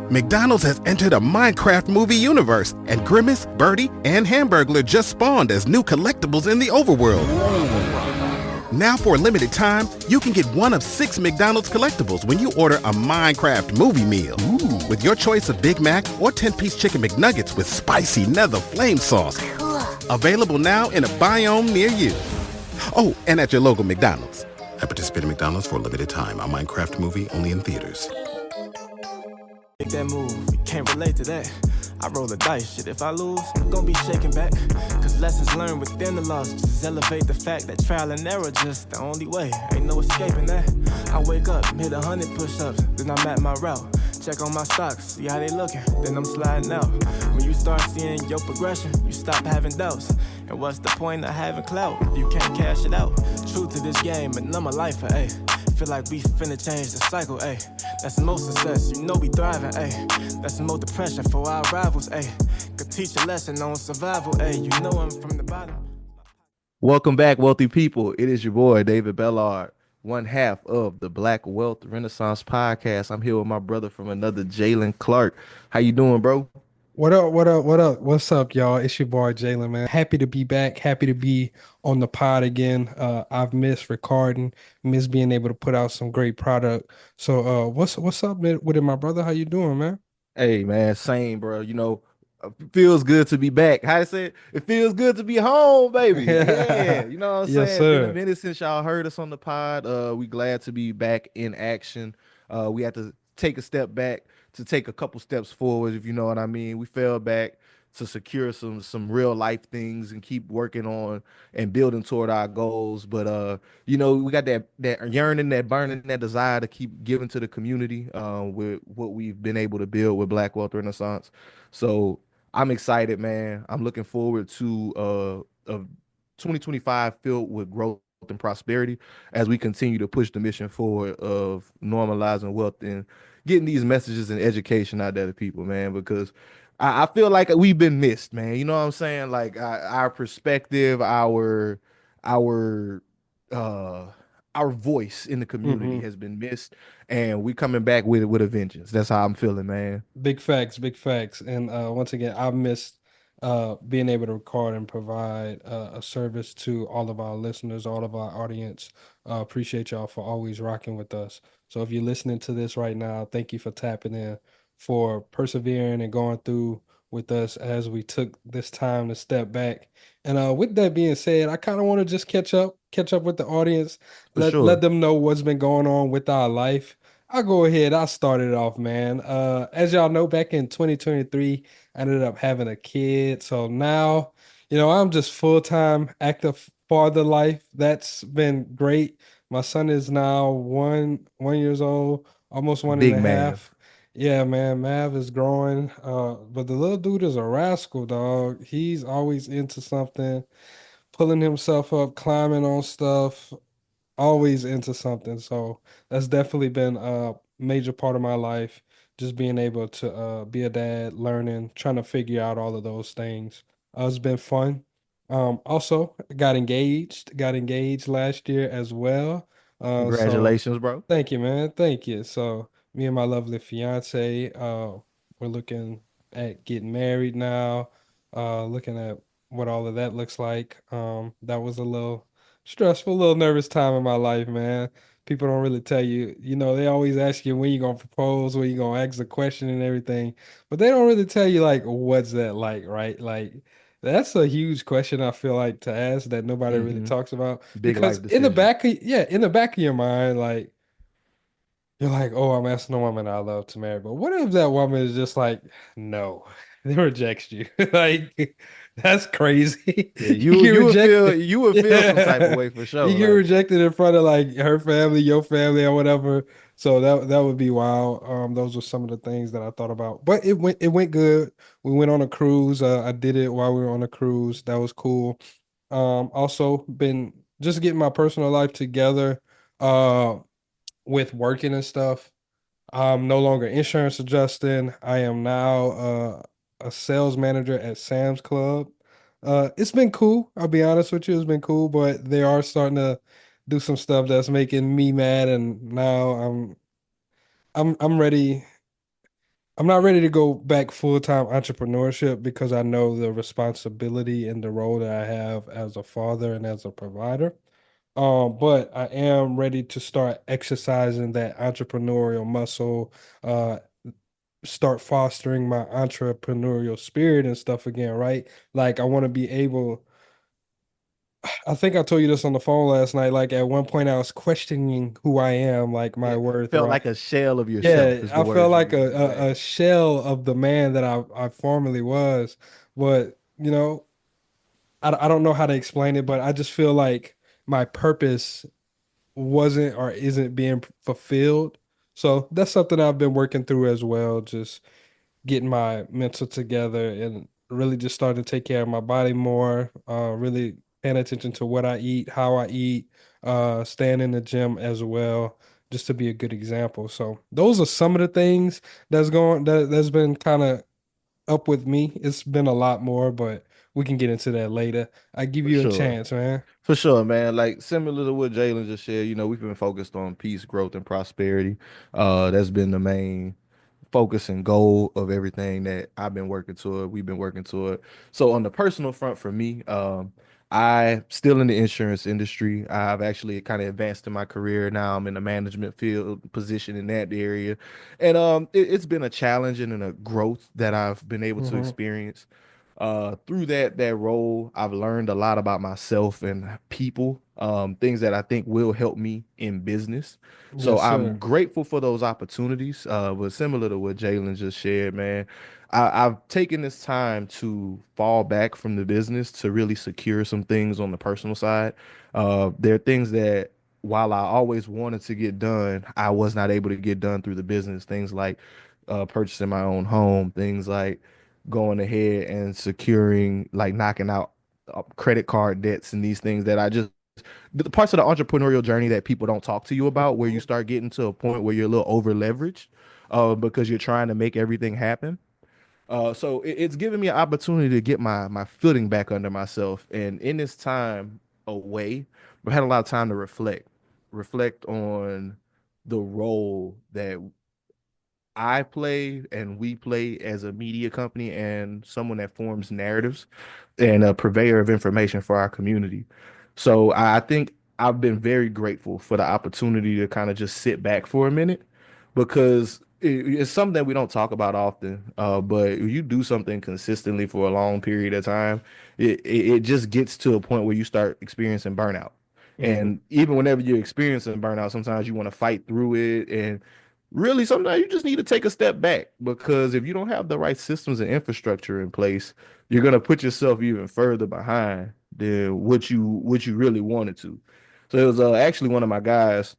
McDonald's has entered a Minecraft movie universe, and Grimace, Birdie, and Hamburglar just spawned as new collectibles in the overworld. Now for a limited time, you can get one of 6 McDonald's collectibles when you order a Minecraft movie meal. Ooh. With your choice of Big Mac or 10-piece chicken McNuggets with spicy nether flame sauce. Available now in a biome near you. Oh, and at your local McDonald's. At participating McDonald's for a limited time. A Minecraft movie only in theaters. Make that move, you can't relate to that. I roll the dice, shit, if I lose, I'm gonna be shaking back. Cause lessons learned within the loss just elevate the fact that trial and error just the only way. Ain't no escaping that. I wake up, hit 100 push-ups, then I'm at my route. Check on my stocks, see how they looking, then I'm sliding out. When you start seeing your progression, you stop having doubts. And what's the point of having clout if you can't cash it out? True to this game, and I'm a lifer, ayy. Feel like we finna change the cycle, ayy. That's the most success, you know we thriving, ayy. That's the most depression for our rivals, ayy. Could teach a lesson on survival, ayy. You know I'm from the bottom. Welcome back, wealthy people. It is your boy, David Bellard, one half of the Black Wealth Renaissance Podcast. I'm here with my brother from another, Jalen Clark. How you doing, bro? What up? What's up, y'all? It's your boy Jalen, man. Happy to be back. Happy to be on the pod again. I've missed recording, missed being able to put out some great product. So what's up with it, my brother? How you doing, man? Hey, man, same, bro. Feels good to be back. How I said, it feels good to be home, baby. Yeah, you know what I'm Yes, saying? It's been sir. a minute since y'all heard us on the pod. We glad to be back in action. We had to take a step back to take a couple steps forward, if you know what I mean. We fell back to secure some real life things and keep working on and building toward our goals. But we got that yearning, that burning, that desire to keep giving to the community with what we've been able to build with Black Wealth Renaissance. So I'm excited, man. I'm looking forward to a 2025 filled with growth and prosperity as we continue to push the mission forward of normalizing wealth and getting these messages and education out there to people, man, because I feel like we've been missed, man. You know what I'm saying? Like our perspective, our uh our voice in the community hmm has been missed, and we coming back with a vengeance. That's how I'm feeling, man. Big facts, big facts. And once again, I've missed being able to record and provide a service to all of our listeners, all of our audience. Appreciate y'all for always rocking with us. So if you're listening to this right now, thank you for tapping in, for persevering and going through with us as we took this time to step back. And with that being said, I kind of want to just catch up with the audience, For let sure. them know what's been going on with our life. I'll go ahead. I'll start it off, man. As y'all know, back in 2023, I ended up having a kid. So now, I'm just full-time active father life. That's been great. My son is now one years old, almost one and Big a man. half. Yeah, man, Mav is growing. But the little dude is a rascal, dog. He's always into something, pulling himself up, climbing on stuff, always into something. So that's definitely been a major part of my life. Just being able to be a dad, learning, trying to figure out all of those things. It's been fun. Also got engaged last year as well. So Congratulations, bro. thank you, man. Thank you. So me and my lovely fiance, we're looking at getting married now. Looking at what all of that looks like. That was a little stressful, little nervous time in my life, man. People don't really tell you, they always ask you when you gonna propose, when you gonna ask the question and everything, but they don't really tell you like what's that like, right? Like that's a huge question I feel like to ask that nobody really Hmm. talks about Big because life decision. in the back of your mind, like you're like, oh, I'm asking a woman I love to marry. But what if that woman is just like, no, they rejects you? Like, that's crazy. Yeah, You you get you would feel rejected. you would feel some type of Yeah. way for You sure. get Like, rejected in front of like her family, your family, or whatever. So that would be wild. Those were some of the things that I thought about. But it went good. We went on a cruise. I did it while we were on a cruise. That was cool. Also been just getting my personal life together. With working and stuff. I'm no longer insurance adjusting. I am now a sales manager at Sam's Club. It's been cool. I'll be honest with you, it's been cool, but they are starting to do some stuff that's making me mad, and now I'm ready. I'm not ready to go back full-time entrepreneurship because I know the responsibility and the role that I have as a father and as a provider. But I am ready to start exercising that entrepreneurial muscle, uh, start fostering my entrepreneurial spirit and stuff again, right? Like I want to be able, I think I told you this on the phone last night. Like at one point I was questioning who I am, like my Yeah, worth, felt right? like a shell of yourself Yeah, is the I felt words you like used to say. a shell of the man that I formerly was. But, I don't know how to explain it, but I just feel like my purpose wasn't or isn't being fulfilled. So that's something I've been working through as well, just getting my mental together and really just starting to take care of my body more, really paying attention to what I eat, how I eat, staying in the gym as well, just to be a good example. So those are some of the things that's been kind of up with me. It's been a lot more, but we can get into that later. I give For you a sure. chance, man. For sure, man. Like similar to what Jalen just shared, we've been focused on peace, growth, and prosperity. That's been the main focus and goal of everything that I've been working toward. We've been working toward. So on the personal front for me, I still in the insurance industry. I've actually kind of advanced in my career. Now I'm in the management field position in that area. And it's been a challenge and a growth that I've been able to Hmm. experience. Through that role, I've learned a lot about myself and people, things that I think will help me in business. So Yes, I'm sir. grateful for those opportunities. But similar to what Jalen just shared, man, I've taken this time to fall back from the business to really secure some things on the personal side. There are things that while I always wanted to get done, I was not able to get done through the business. Things like purchasing my own home, things like going ahead and securing, like knocking out credit card debts and these things that I just the parts of the entrepreneurial journey that people don't talk to you about, where you Mhm. start getting to a point where you're a little over leveraged, because you're trying to make everything happen. So it's given me an opportunity to get my footing back under myself. And in this time away, I've had a lot of time to reflect on the role that I play and we play as a media company and someone that forms narratives and a purveyor of information for our community. So I think I've been very grateful for the opportunity to kind of just sit back for a minute because it's something that we don't talk about often. But if you do something consistently for a long period of time, it just gets to a point where you start experiencing burnout. Mhm. And even whenever you're experiencing burnout, sometimes you want to fight through it. And really, sometimes you just need to take a step back because if you don't have the right systems and infrastructure in place, you're gonna put yourself even further behind than what you really wanted to. So it was actually one of my guys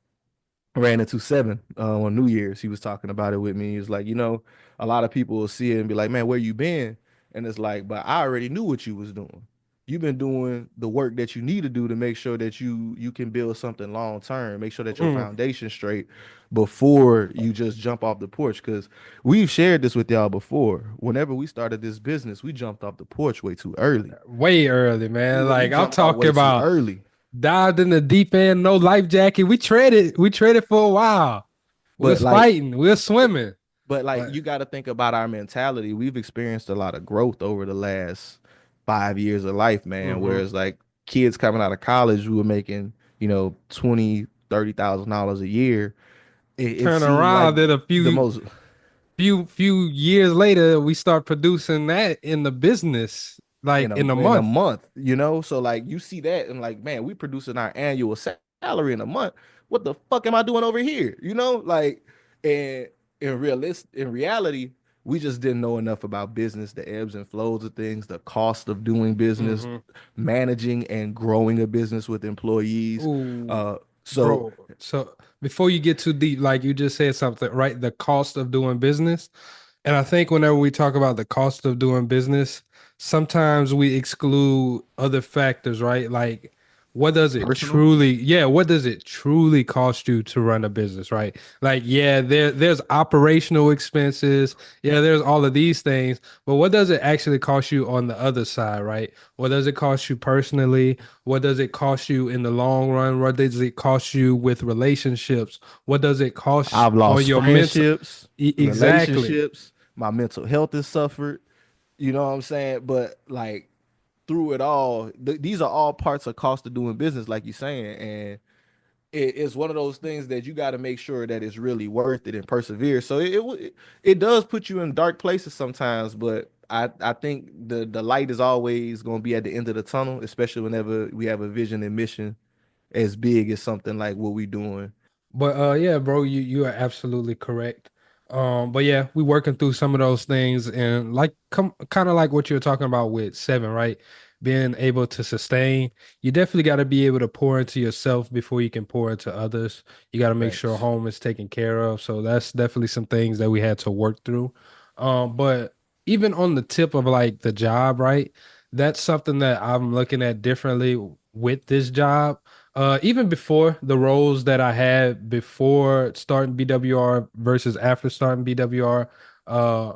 ran into seven on New Year's. He was talking about it with me. He was like, a lot of people will see it and be like, "Man, where you been?" And it's like, but I already knew what you was doing. You've been doing the work that you need to do to make sure that you can build something long term. Make sure that your Mm. foundation straight before you just jump off the porch. Because we've shared this with y'all before. Whenever we started this business, we jumped off the porch way too early. Way early, We man. we Like I'm jumped off talking way too about early. dived in the deep end, no life jacket. We traded for a while. We But was like fighting, we was swimming. But like But you got to think about our mentality. We've experienced a lot of growth over the last 5 years of life, man. hmm Whereas like kids coming out of college, we were making, 20, $30,000 a year. It turn seemed like around, then a the most, few years later, we start producing that in the business, in like a in a in a month. month, so like you see that and like, man, we producing our annual salary in a month. What the fuck am I doing over here? Like, and in reality, we just didn't know enough about business, the ebbs and flows of things, the cost of doing business, Hmm. managing and growing a business with employees. Ooh, So bro. So before you get too deep, like you just said something, right? The cost of doing business. And I think whenever we talk about the cost of doing business, sometimes we exclude other factors, right? Like personal, what does it truly cost you to run a business, right? Like, yeah, there's operational expenses, yeah, there's all of these things, but what does it actually cost you on the other side, right? What does it cost you personally? What does it cost you in the long run? What does it cost you with relationships? What does it cost I've on lost your mental? friendships, Exactly. relationships. My mental health has suffered. You know what I'm saying? But like through it all, these are all parts of cost of doing business, like you're saying, and it's one of those things that you got to make sure that it's really worth it and persevere. So it does put you in dark places sometimes, but I think the light is always going to be at the end of the tunnel, especially whenever we have a vision and mission as big as something like what we doing. But yeah, bro, you are absolutely correct. But yeah, we working through some of those things and like kind of like what you're talking about with seven, right? Being able to sustain. You definitely got to be able to pour into yourself before you can pour into others. You got to make sure Facts. home is taken care of. So that's definitely some things that we had to work through. But even on the tip of like the job, right? That's something that I'm looking at differently with this job even before the roles that I had before starting BWR versus after starting BWR, uh,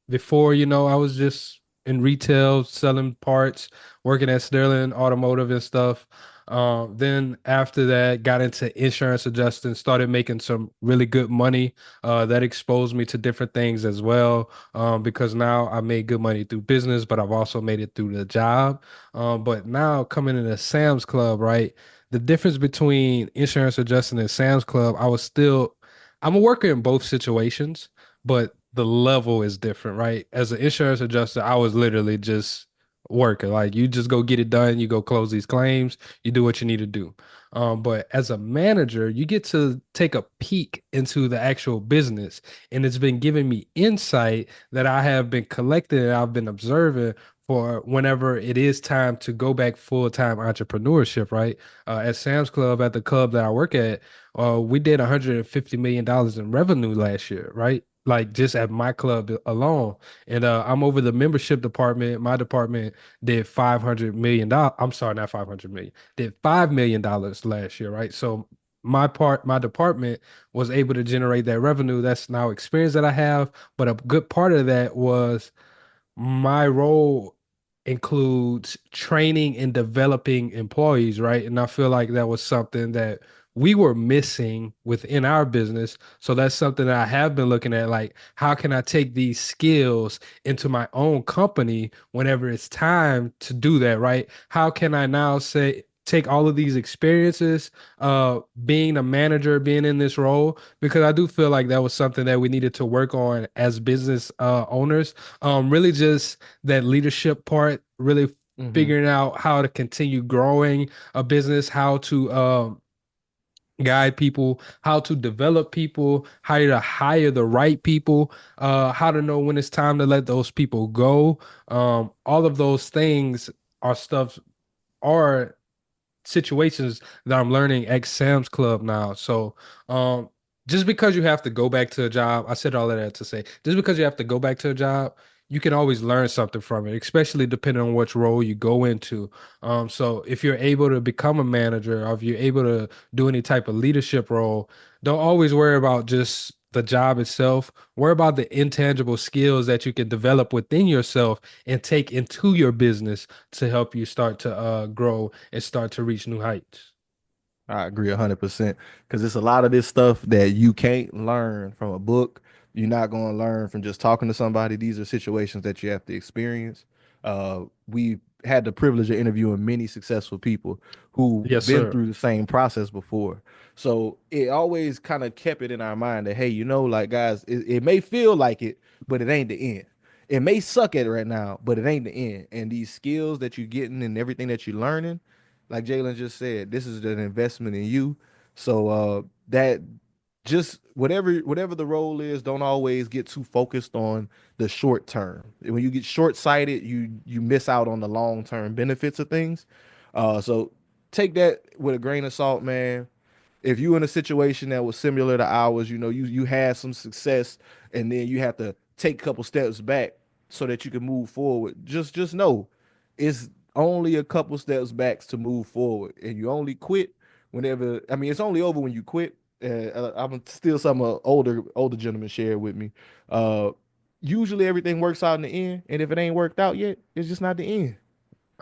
before, I was just in retail selling parts, working at Sterling Automotive and stuff. Then after that, got into insurance adjusting, started making some really good money. That exposed me to different things as well. Because now I made good money through business, but I've also made it through the job. But now coming into Sam's Club, right? The difference between insurance adjusting and Sam's Club, I'm a worker in both situations, but the level is different, right? As an insurance adjuster, I was literally just working. Like you just go get it done, you go close these claims, you do what you need to do. But as a manager, you get to take a peek into the actual business, and it's been giving me insight that I have been collecting and I've been observing for whenever it is time to go back full-time entrepreneurship, right? At Sam's Club, at the club that I work at, we did $150 million in revenue last year, right? Like just at my club alone. And I'm over the membership department. My department did $500 million. I'm sorry, not 500 million, did $5 million last year, right? So my department was able to generate that revenue. That's now experience that I have. But a good part of that was my role includes training and developing employees, right? And I feel like that was something that we were missing within our business. So that's something that I have been looking at. Like, how can I take these skills into my own company whenever it's time to do that, right? How can I now take all of these experiences, being a manager, being in this role, because I do feel like that was something that we needed to work on as business owners, really just that leadership part, really Hmm. figuring out how to continue growing a business, how to guide people, how to develop people, how to hire the right people, how to know when it's time to let those people go. All of those things are stuff are situations that I'm learning at Sam's Club now. So, um, just because you have to go back to a job, I said all of that to say, just because you have to go back to a job, you can always learn something from it, especially depending on which role you go into. So if you're able to become a manager, or if you're able to do any type of leadership role, don't always worry about just the job itself. Worry about the intangible skills that you can develop within yourself and take into your business to help you start to grow and start to reach new heights. I agree 100% because it's a lot of this stuff that you can't learn from a book. You're not going to learn from just talking to somebody. These are situations that you have to experience. We've had the privilege of interviewing many successful people who've Yes, been sir. through the same process before. So it always kind of kept it in our mind that, hey, like guys, it may feel like it, but it ain't the end. It may suck at it right now, but it ain't the end. And these skills that you're getting and everything that you're learning, like Jalen just said, this is an investment in you. So that just whatever the role is, don't always get too focused on the short term. When you get short sighted, you miss out on the long term benefits of things. So take that with a grain of salt, man. If you in a situation that was similar to ours, you had some success, and then you have to take a couple steps back so that you can move forward. Just know it's only a couple steps back to move forward, and you only quit whenever. I mean, it's only over when you quit. I'm still some older gentlemen shared with me. Uh, Usually everything works out in the end, and if it ain't worked out yet, it's just not the end.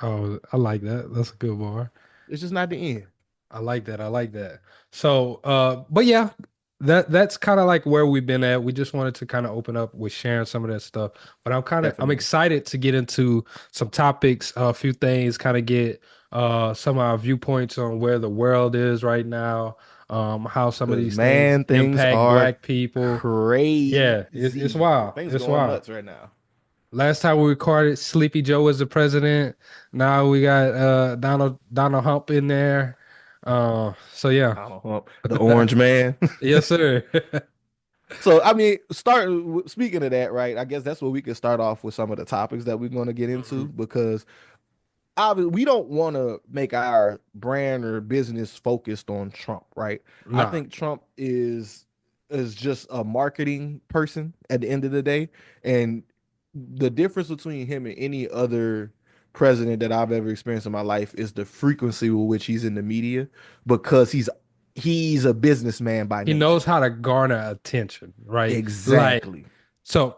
Oh, I like that. That's a good bar. It's just not the end. I like that. I like that. So, but yeah, that's kind of like where we've been at. We just wanted to kind of open up with sharing some of that stuff. But I'm Definitely. excited to get into some topics, a few things, kind of get some of our viewpoints on where the world is right now, how some of Because these things man, things impact are Black people. Yeah, it's crazy. wild. Things It's going wild. nuts right now. Last time we recorded, Sleepy Joe was the president. Now we got Donald Hump in there. So yeah. I don't know, the orange man. Yes, sir. So I mean, speaking of that, right? I guess that's where we can start off with some of the topics that we're going to get into Mhm. because obviously we don't want to make our brand or business focused on Trump, right? I Nah, think Trump is just a marketing person at the end of the day, and the difference between him and any other president that I've ever experienced in my life is the frequency with which he's in the media because he's a businessman by he knows nature. how to garner attention, right? Like, Exactly. so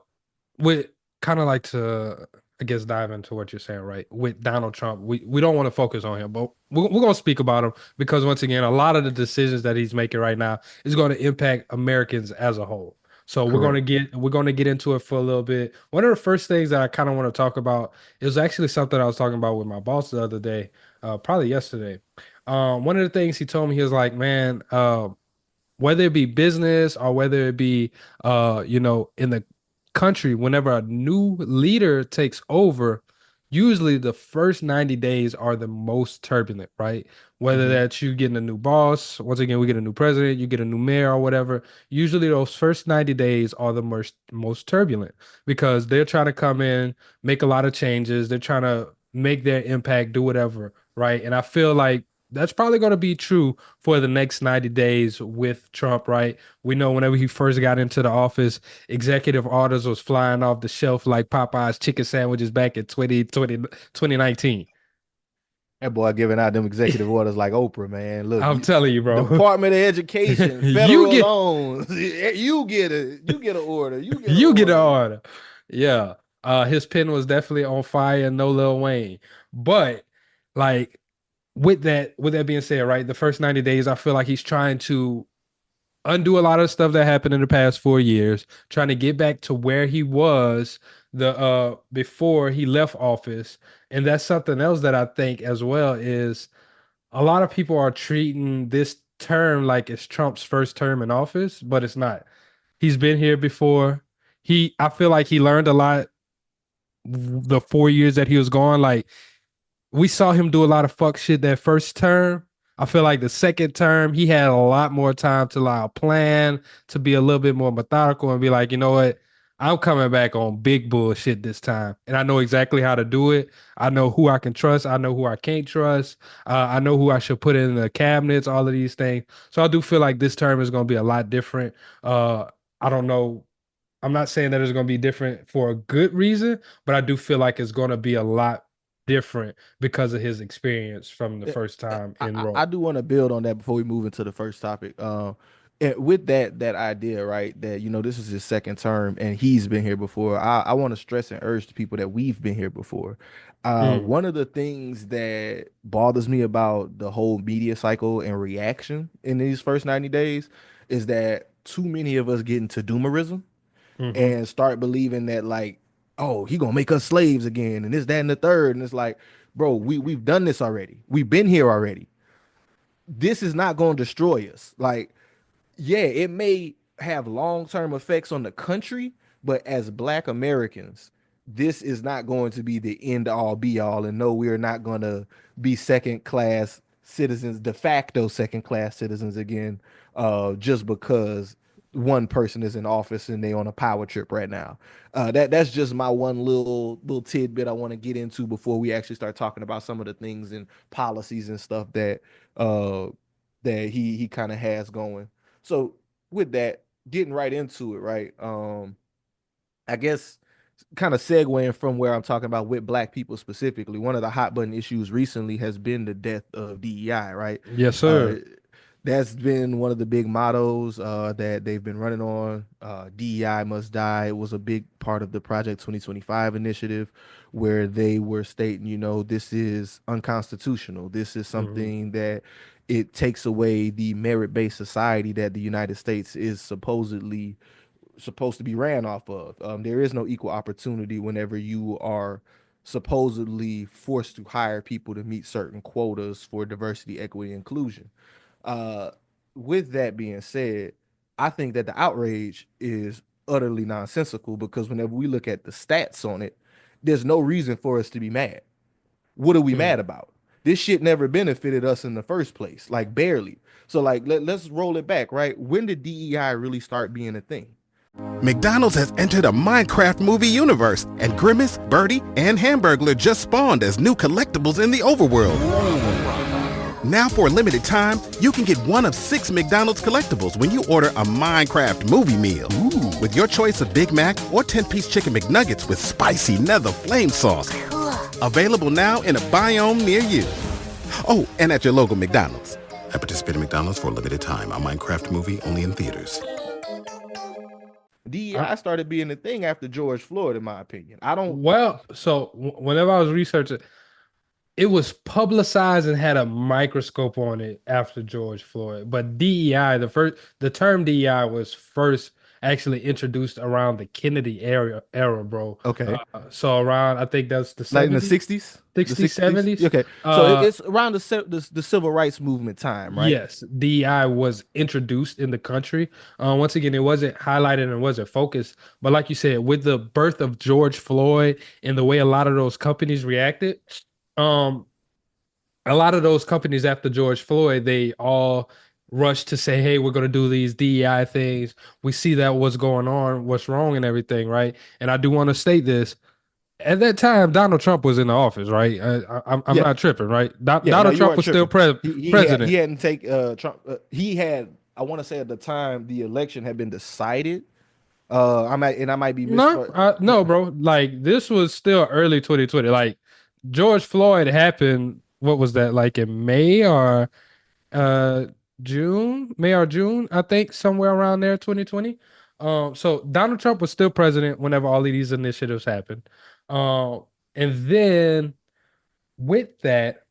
with kind of like to, I guess, dive into what you're saying, right? With Donald Trump, we don't want to focus on him, but we're going to speak about him because once again, a lot of the decisions that he's making right now is going to impact Americans as a whole. So Correct. we're going to get into it for a little bit. One of the first things that I kind of want to talk about is actually something I was talking about with my boss the other day, probably yesterday. One of the things he told me, he was like, man, whether it be business or whether it be in the country, whenever a new leader takes over, usually the first 90 days are the most turbulent, right? Whether Hmm. that's you getting a new boss, once again we get a new president, you get a new mayor or whatever, usually those first 90 days are the most turbulent because they're trying to come in, make a lot of changes, they're trying to make their impact, do whatever, right? And I feel like that's probably going to be true for the next 90 days with Trump, right? We know whenever he first got into the office, executive orders was flying off the shelf like Popeye's chicken sandwiches back in 2019. That boy giving out them executive orders like Oprah, man. Look, I'm telling you, bro. Department of Education, you federal get loans. You get an order. You get an you get an order. order. Yeah. His pen was definitely on fire, no Lil Wayne. But like with that being said, right, the first 90 days, I feel like he's trying to undo a lot of stuff that happened in the past 4 years, trying to get back to where he was the before he left office. And that's something else that I think as well is a lot of people are treating this term like it's Trump's first term in office, but it's not. He's been here before. I feel like he learned a lot the 4 years that he was gone. Like we saw him do a lot of fuck shit that first term. I feel like the second term, he had a lot more time to like plan, to be a little bit more methodical and be like, you know what? I'm coming back on big bullshit this time. And I know exactly how to do it. I know who I can trust. I know who I can't trust. I know who I should put in the cabinets, all of these things. So I do feel like this term is going to be a lot different. I don't know. I'm not saying that it's going to be different for a good reason, but I do feel like it's going to be a lot different because of his experience from the Eh, first time in I role. do want to build on that before we move into the first topic. And with that idea, right, that this is his second term and he's been here before. I want to stress and urge to people that we've been here before. Mm, One of the things that bothers me about the whole media cycle and reaction in these first 90 days is that too many of us get into doomerism hmm. and start believing that like, oh, he gonna make us slaves again, and this, that, and the third. And it's like, bro, we've done this already. We've been here already. This is not gonna destroy us. Like, yeah, it may have long-term effects on the country, but as Black Americans, this is not going to be the end all be all. And no, we are not going to be second class citizens, de facto second class citizens again, just because one person is in office and they on a power trip right now. That's just my one little tidbit I want to get into before we actually start talking about some of the things and policies and stuff uh that he kind of has going. So with that, getting right into it, right? I guess kind of segueing from where I'm talking about with Black people specifically, one of the hot button issues recently has been the death of DEI, right? Yes, Uh, sir. That's been one of the big mottos that they've been running on. DEI must die. It was a big part of the Project 2025 initiative where they were stating, this is unconstitutional. This is Hmm. something that it takes away the merit-based society that the United States is supposed to be ran off of. There is no equal opportunity whenever you are supposedly forced to hire people to meet certain quotas for diversity, equity, inclusion. Uh, with that being said, I think that the outrage is utterly nonsensical because whenever we look at the stats on it, there's no reason for us to be mad. What are we mad about? This shit never benefited us in the first place, like barely. So like let's roll it back, right? When did DEI really start being a thing? McDonald's has entered a Minecraft movie universe, and Grimace, Birdie, and Hamburglar just spawned as new collectibles in the overworld. Now for a limited time, you can get one of 6 McDonald's collectibles when you order a Minecraft movie meal. Ooh. With your choice of Big Mac or 10-piece chicken McNuggets with spicy nether flame sauce. Available now in a biome near you. Oh, and at your local McDonald's. At participating McDonald's for a limited time. A Minecraft movie only in theaters. DEI started being a thing after George Floyd, in my opinion. I don't. Well, so whenever I was researching, it was publicized and had a microscope on it after George Floyd. But DEI, the term DEI was first actually introduced around the Kennedy era, bro. Okay. So around, I think that's the Like in the 70s, 60s, 60s, 70s. Okay, so it's around the civil rights movement time, right? Yes, DEI was introduced in the country. Once again, it wasn't highlighted and wasn't focused. But like you said, with the birth of George Floyd and the way a lot of those companies reacted, um, a lot of those companies after George Floyd, they all rushed to say, "Hey, we're going to do these DEI things. We see that what's going on, what's wrong, and everything, right?" And I do want to state this: at that time, Donald Trump was in the office, right? I'm Yeah, not tripping, right? yeah. No, Donald you Trump weren't was still tripping. He president. hadn't take Trump. He had. I want to say at the time the election had been decided. I might be No, misquoted. no, bro. Like this was still early 2020. Like George Floyd happened. What was that? Like in May or uh May or June, I think, somewhere around there, 2020. So Donald Trump was still president whenever all of these initiatives happened. And then with that,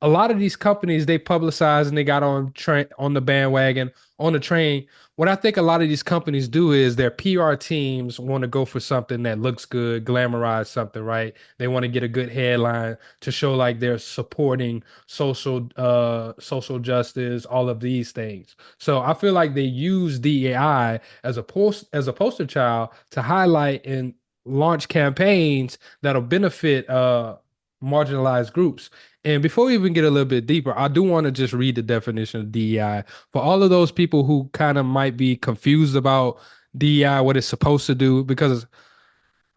a lot of these companies they publicize and they got on the bandwagon on the train. What I think a lot of these companies do is their PR teams want to go for something that looks good, glamorize something, right? They want to get a good headline to show like they're supporting social justice, all of these things. So I feel like they use DEI as a poster child to highlight and launch campaigns that'll benefit marginalized groups. And before we even get a little bit deeper, I do want to just read the definition of DEI for all of those people who kind of might be confused about DEI, what it's supposed to do, because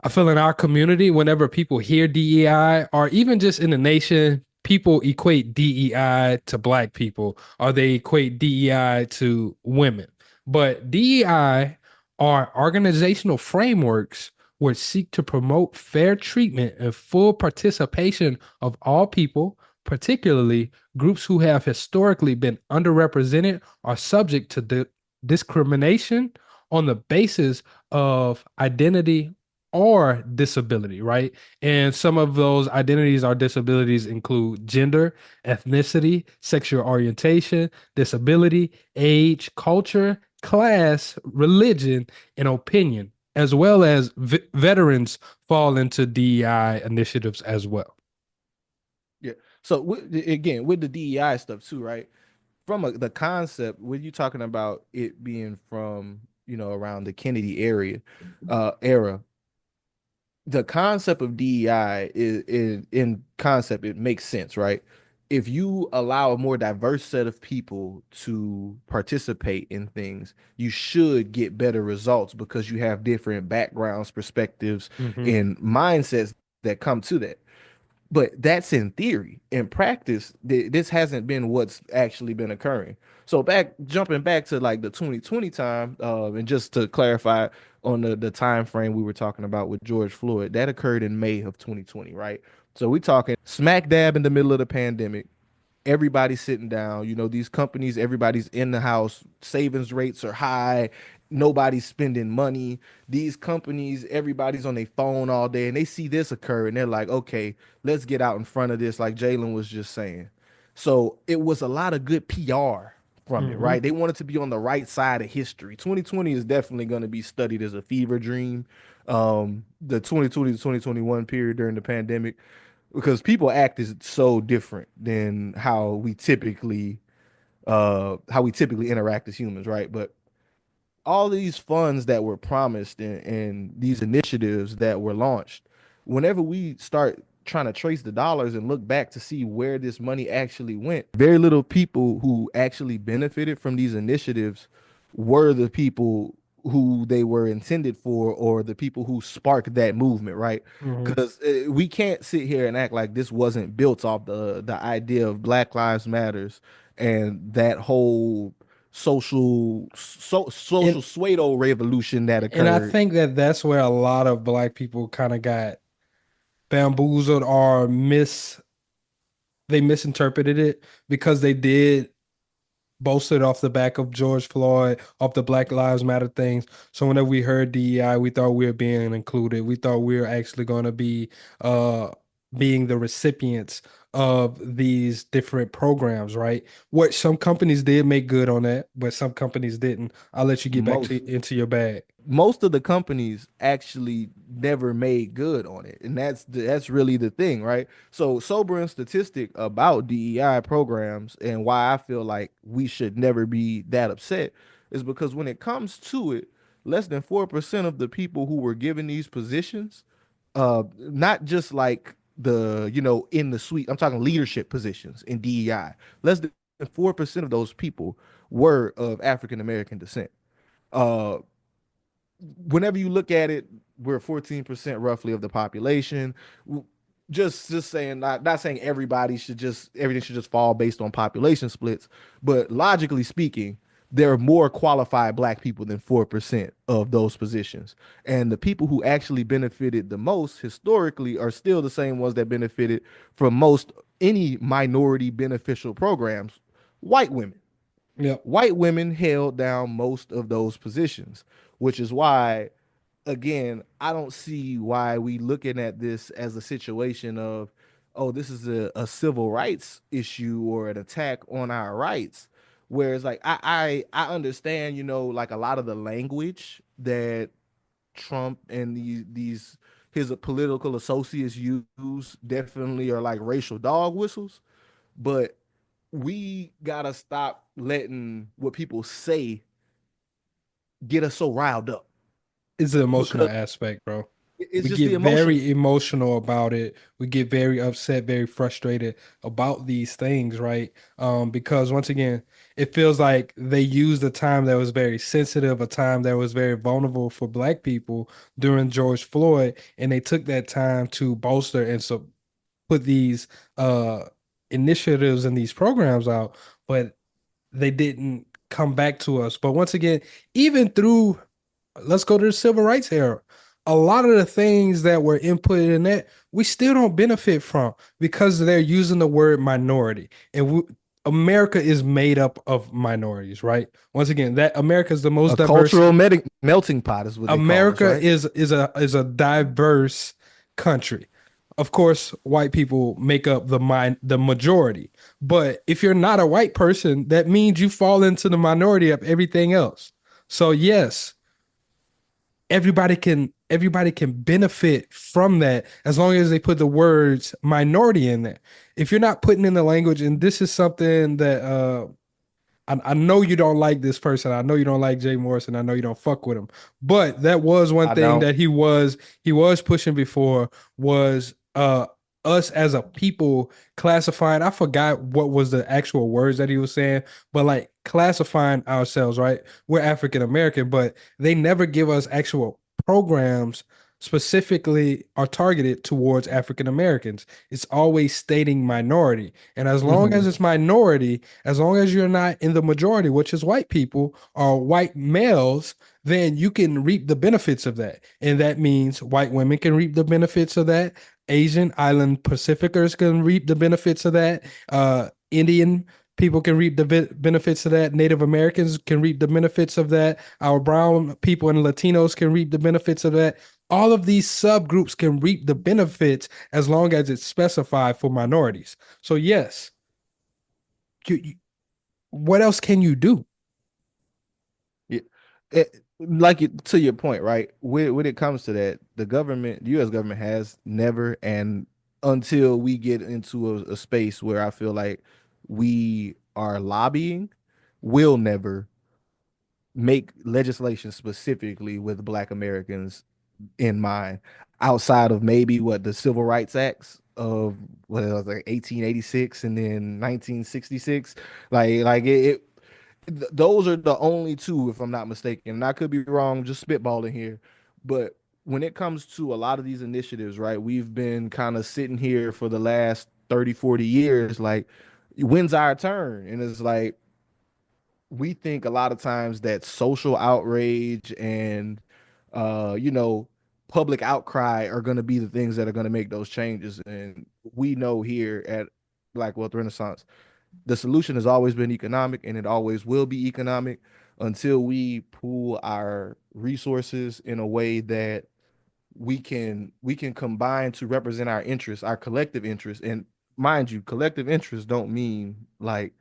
I feel in our community, whenever people hear DEI or even just in the nation, people equate DEI to Black people or they equate DEI to women. But DEI are organizational frameworks which seek to promote fair treatment and full participation of all people, particularly groups who have historically been underrepresented or subject to discrimination on the basis of identity or disability, right? And some of those identities or disabilities include gender, ethnicity, sexual orientation, disability, age, culture, class, religion, and opinion, as well as veterans fall into DEI initiatives as well. Yeah. So again, with the DEI stuff too, right? From the concept, when you're talking about it being from around the Kennedy era, the concept of DEI is in concept it makes sense, right? If you allow a more diverse set of people to participate in things, you should get better results because you have different backgrounds, perspectives, Mm-hmm. and mindsets that come to that. But that's in theory. In practice, this hasn't been what's actually been occurring. So jumping back to like the 2020 time, and just to clarify on the time frame we were talking about with George Floyd, that occurred in May of 2020, right? So we talking smack dab in the middle of the pandemic. everybody's sitting down. You know, these companies, everybody's in the house. Savings rates are high. Nobody's spending money. These companies, everybody's on their phone all day, and they see this occur, and they're like, okay, let's get out in front of this, like Jalen was just saying. So it was a lot of good PR from it, Mm-hmm. right? They wanted to be on the right side of history. 2020 is definitely going to be studied as a fever dream. The 2020 to 2021 period during the pandemic, because people acted so different than how we typically interact as humans, right? But all these funds that were promised and these initiatives that were launched, whenever we start trying to trace the dollars and look back to see where this money actually went, very little people who actually benefited from these initiatives were the people who they were intended for, or the people who sparked that movement, right? Mm-hmm. Because we can't sit here and act like this wasn't built off the idea of Black Lives Matters and that whole social And pseudo revolution that and I occurred. think that that's where a lot of black people kind of got bamboozled or they misinterpreted it because they did boasted off the back of George Floyd, off the Black Lives Matter things. So whenever we heard DEI, we thought we were being included. We thought we were actually going to be being the recipients of these different programs, right? What some companies did make good on that, but some companies didn't. I'll let you get back most into your bag. most of the companies actually never made good on it, and that's really the thing, right? So sobering statistic about DEI programs and why I feel like we should never be that upset is because when it comes to it, less than 4% of the people who were given these positions, not just like in the suite, I'm talking leadership positions in DEI, less than 4% of those people were of African American descent. uh Whenever you look at it, we're 14% roughly of the population. Just saying, not saying everything should just fall based on population splits, but logically speaking, there are more qualified black people than 4% of those positions. And the people who actually benefited the most historically are still the same ones that benefited from most any minority beneficial programs: white women. Yep. White women held down most of those positions, which is why, again, I don't see why we looking at this as a situation of, oh, this is a civil rights issue or an attack on our rights. Whereas, like, I understand, like a lot of the language that Trump and these his political associates use definitely are like racial dog whistles, but we gotta stop letting what people say get us so riled up, It's the emotional because aspect, bro. it's We just the get emotion. very emotional about it. We get very upset, very frustrated about these things, right? Because once again, it feels like they used a time that was very sensitive, a time that was very vulnerable for Black people during George Floyd, and they took that time to bolster and so put these uh initiatives and these programs out, but they didn't come back to us. But once again, even through let's go to the civil rights era. A lot of the things that were inputted in that we still don't benefit from because they're using the word minority. And America is made up of minorities, right? Once again, that America is the most A diverse. cultural melting pot is what they call us, America right? is a diverse country. Of course, white people make up the majority. But if you're not a white person, that means you fall into the minority of everything else. So yes, everybody can benefit from that as long as they put the words minority in there. If you're not putting in the language, and this is something that I know you don't like this person. I know you don't like Jay Morrison. I know you don't fuck with him. But that was one I thing don't. that he was pushing before was us as a people classifying. I forgot what was the actual words that he was saying, but like classifying ourselves, right? We're African American, but they never give us actual programs specifically are targeted towards African Americans. It's always stating minority. And as long as Mhm. it's minority, as long as you're not in the majority, which is white people or white males, then you can reap the benefits of that. And that means white women can reap the benefits of that. Asian island Pacificers can reap the benefits of that. Indian people can reap the benefits of that. Native Americans can reap the benefits of that. Our brown people and Latinos can reap the benefits of that. All of these subgroups can reap the benefits as long as it's specified for minorities. So yes, what else can you do? Yeah. To your point, right? When it comes to that, the U.S. government has never, and until we get into a space where I feel like we are lobbying, will never make legislation specifically with Black Americans in mind, outside of maybe what the Civil Rights Acts of what it was like 1886 and then 1966. Those are the only two, if I'm not mistaken. And I could be wrong, just spitballing here. But when it comes to a lot of these initiatives, right, we've been kind of sitting here for the last 30, 40 years, like, when's our turn? And it's like, we think a lot of times that social outrage and, you know, public outcry are going to be the things that are going to make those changes. And we know here at Black Wealth Renaissance, the solution has always been economic, and it always will be economic until we pool our resources in a way that we can combine to represent our interests, our collective interests. And mind you, collective interests don't mean like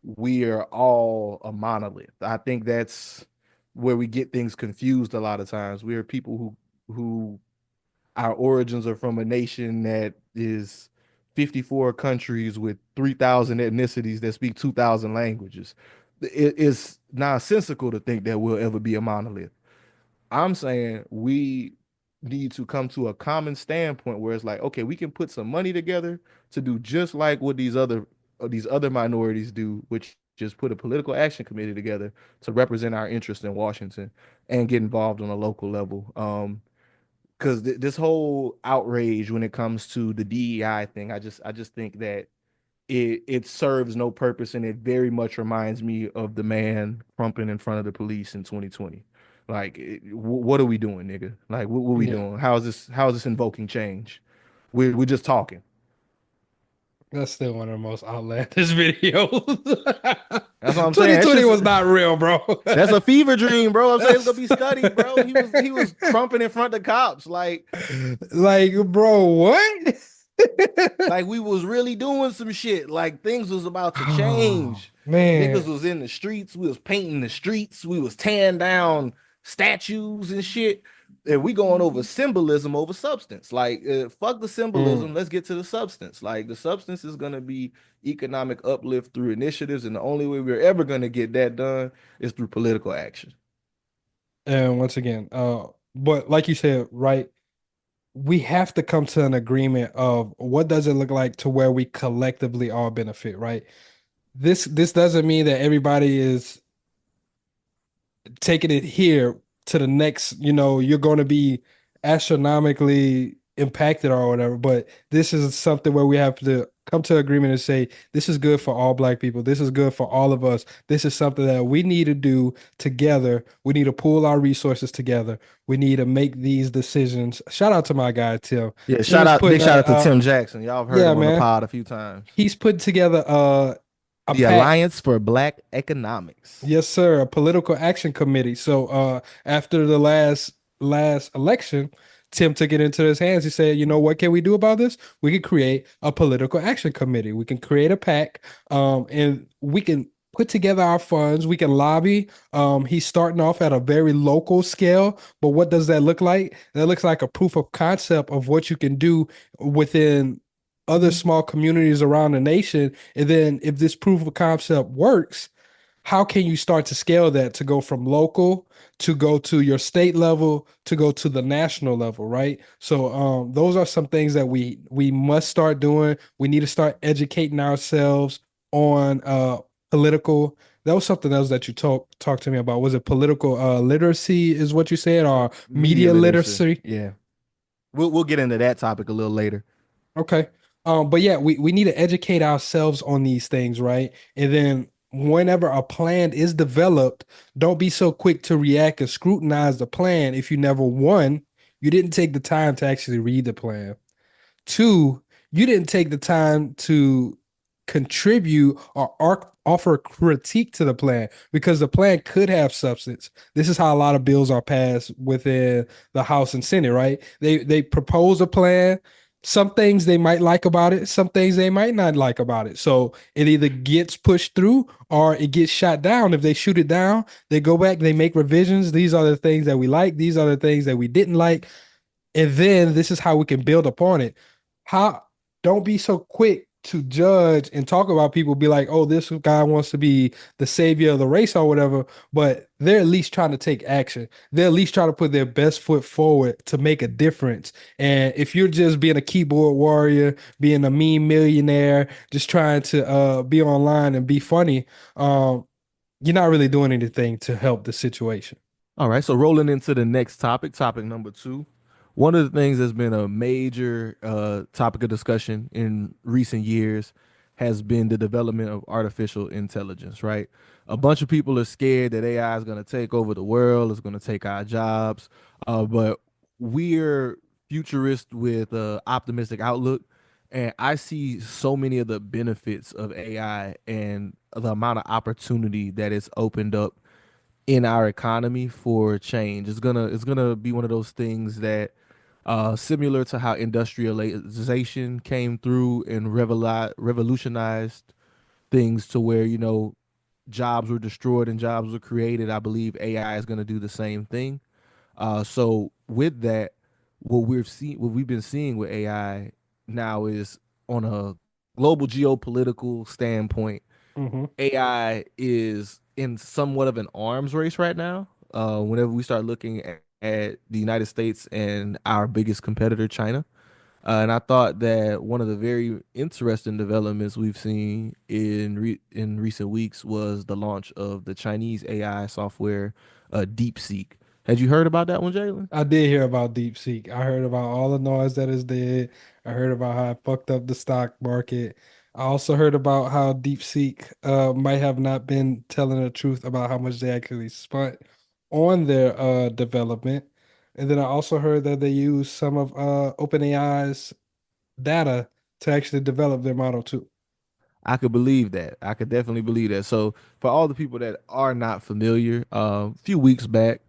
we are all a monolith. I think that's where we get things confused a lot of times. We are people who our origins are from a nation that is 54 countries with 3,000 ethnicities that speak 2,000 languages. It's nonsensical to think that we'll ever be a monolith. I'm saying we need to come to a common standpoint where it's like, okay, we can put some money together to do just like what these other minorities do, which just put a political action committee together to represent our interests in Washington and get involved on a local level. Because this whole outrage when it comes to the DEI thing, I just think that it serves no purpose, and it very much reminds me of the man crumping in front of the police in 2020. Like, what are we doing, nigga? Like, what we Yeah, doing? How is this invoking change? We're just talking. that's still one of the most outlandish videos. That's what I'm saying. That's 2020 just was not real, bro. that's a fever dream, bro. I'm saying it's That's gonna be studied, bro. He was crumping in front of cops, like, bro, what? like we was really doing some shit. Like, things was about to Oh change. Niggas man. was in the streets. We was painting the streets. We was tearing down statues and shit. And we going over symbolism over substance. Like, fuck the Mm. symbolism. Let's get to the substance. Like, the substance is gonna be economic uplift through initiatives, and the only way we're ever gonna get that done is through political action. And once again, but like you said, right, we have to come to an agreement of what does it look like to where we collectively all benefit, right? This doesn't mean that everybody is taking it here to the next, you're going to be astronomically impacted or whatever. But this is something where we have to come to agreement and say, this is good for all Black people. This is good for all of us. This is something that we need to do together. We need to pool our resources together. We need to make these decisions. Shout out to my guy, Tim. Yeah, Tim is big putting shout out to a, Tim Jackson. Y'all have heard yeah, him on the man. pod a few times. He's put together a The pack. Alliance for Black Economics. Yes, sir. A political action committee. So after the last election, Tim took it into his hands. He said, you know what can we do about this? We can create a political action committee. We can create a PAC, and we can put together our funds. We can lobby. He's starting off at a very local scale, but what does that look like? That looks like a proof of concept of what you can do within other small communities around the nation. And then if this proof of concept works, how can you start to scale that to go from local to go to your state level to go to the national level, right? So those are some things that we must start doing. We need to start educating ourselves on political. That was something else that you talked to me about. Was it political literacy is what you said, or Media media literacy. literacy? Yeah. We'll get into that topic a little later. Okay. But yeah, we need to educate ourselves on these things, right? And then whenever a plan is developed, don't be so quick to react and scrutinize the plan if you never, one, you didn't take the time to actually read the plan. Two, you didn't take the time to contribute or offer critique to the plan because the plan could have substance. This is how a lot of bills are passed within the House and Senate, right? They propose a plan. Some things they might like about it, some things they might not like about it. So it either gets pushed through or it gets shot down. If they shoot it down, they go back, they make revisions. These are the things that we like, these are the things that we didn't like. And then this is how we can build upon it. How Don't be so quick to judge and talk about people, be like, oh, this guy wants to be the savior of the race or whatever, but they're at least trying to take action. They're at least trying to put their best foot forward to make a difference. And if you're just being a keyboard warrior, being a meme millionaire, just trying to be online and be funny, you're not really doing anything to help the situation. All right, so rolling into the next topic, topic number two. One of the things that's been a major topic of discussion in recent years has been the development of artificial intelligence, right? A bunch of people are scared that AI is going to take over the world, it's going to take our jobs, but we're futurists with an optimistic outlook. And I see so many of the benefits of AI and the amount of opportunity that it's opened up in our economy for change. It's gonna be one of those things that similar to how industrialization came through and revolutionized things to where, jobs were destroyed and jobs were created. I believe AI is gonna do the same thing. So with that, what we've been seeing with AI now is on a global geopolitical standpoint, Mhm. AI is in somewhat of an arms race right now. Whenever we start looking at the United States and our biggest competitor, China. And I thought that one of the very interesting developments we've seen in recent weeks was the launch of the Chinese AI software, DeepSeek. Had you heard about that one, Jalen? I did hear about DeepSeek. I heard about all the noise that is dead. I heard about how it fucked up the stock market. I also heard about how DeepSeek might have not been telling the truth about how much they actually spent on their development. And then I also heard that they used some of OpenAI's data to actually develop their model too. I could believe that. I could definitely believe that. So for all the people that are not familiar, a few weeks back,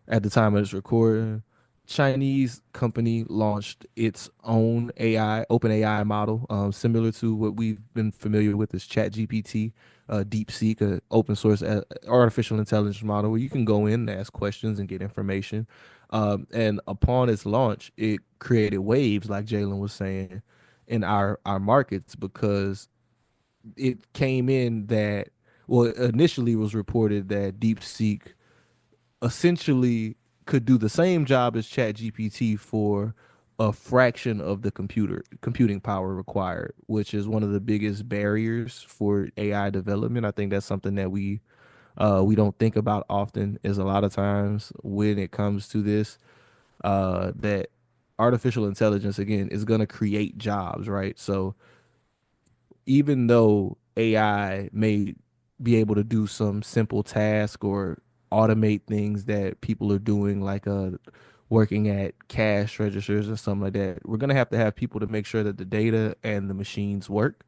at the time of this recording, Chinese company launched its own AI, open AI model, similar to what we've been familiar with as ChatGPT, DeepSeek, a open source artificial intelligence model where you can go in and ask questions and get information. And upon its launch, it created waves, like Jalen was saying, in our markets because it came in that, well, initially it was reported that DeepSeek essentially could do the same job as ChatGPT for a fraction of the computing power required, which is one of the biggest barriers for AI development. I think that's something that we don't think about often. Is a lot of times when it comes to this, that artificial intelligence again is going to create jobs, right? So even though AI may be able to do some simple task or automate things that people are doing, like working at cash registers and something like that, we're gonna have to have people to make sure that the data and the machines work.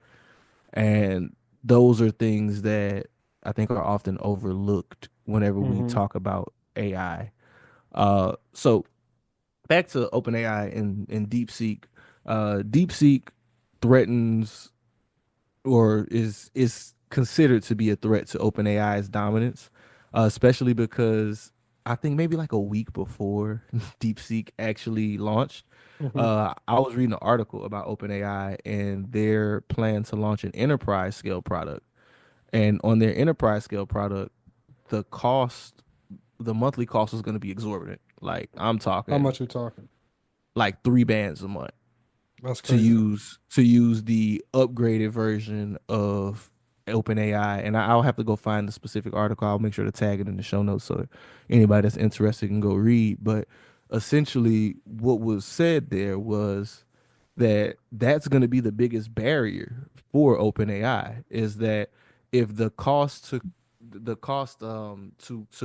And those are things that I think are often overlooked whenever we Hmm. talk about AI. So back to OpenAI and DeepSeek. DeepSeek threatens or is considered to be a threat to OpenAI's dominance, especially because I think maybe like a week before DeepSeek actually launched, Hmm. I was reading an article about OpenAI and their plan to launch an enterprise scale product. And on their enterprise scale product, the cost, the monthly cost was going to be exorbitant. Like I'm How talking much we talking? like 3 bands a month That's to crazy. use the upgraded version of OpenAI, and I'll have to go find the specific article. I'll make sure to tag it in the show notes so anybody that's interested can go read. But essentially, what was said there was that that's going to be the biggest barrier for OpenAI is that if the cost to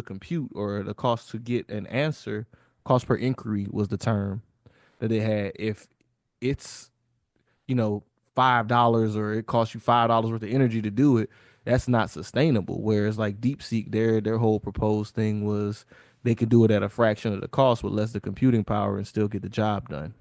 compute or the cost to get an answer, cost per inquiry was the term that they had. If it's, you know, $5 or it costs you $5 worth of energy to do it, that's not sustainable. Whereas like DeepSeek, their whole proposed thing was they could do it at a fraction of the cost with less the computing power and still get the job done.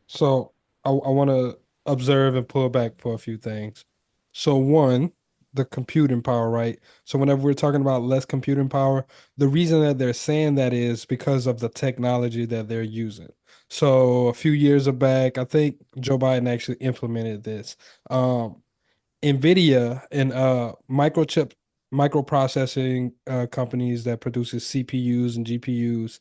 So I want to observe and pull back for a few things. So one, the computing power, right? So whenever we're talking about less computing power, the reason that they're saying that is because of the technology that they're using. So a few years back, I think Joe Biden actually implemented this. NVIDIA and microprocessing companies that produces CPUs and GPUs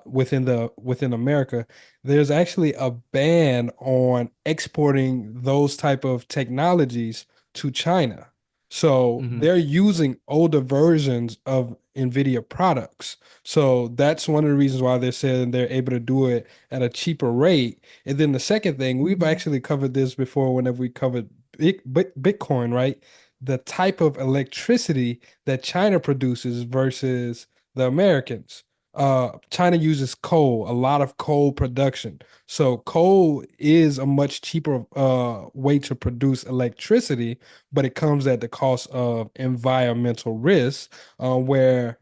within America, there's actually a ban on exporting those type of technologies to China. So Hmm. they're using older versions of NVIDIA products. So that's one of the reasons why they're saying they're able to do it at a cheaper rate. And then the second thing, we've actually covered this before whenever we covered Bitcoin, right? The type of electricity that China produces versus the Americans. China uses coal, a lot of coal production. So coal is a much cheaper way to produce electricity, but it comes at the cost of environmental risks, where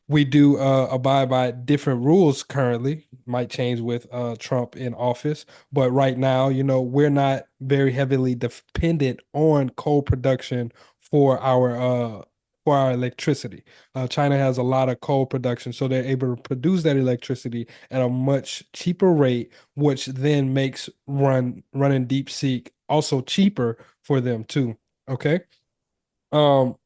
we do abide by different rules currently. Might change with Trump in office, but right now, we're not very heavily dependent on coal production for our electricity. China has a lot of coal production, so they're able to produce that electricity at a much cheaper rate, which then makes running deep sea also cheaper for them too. Okay. Um,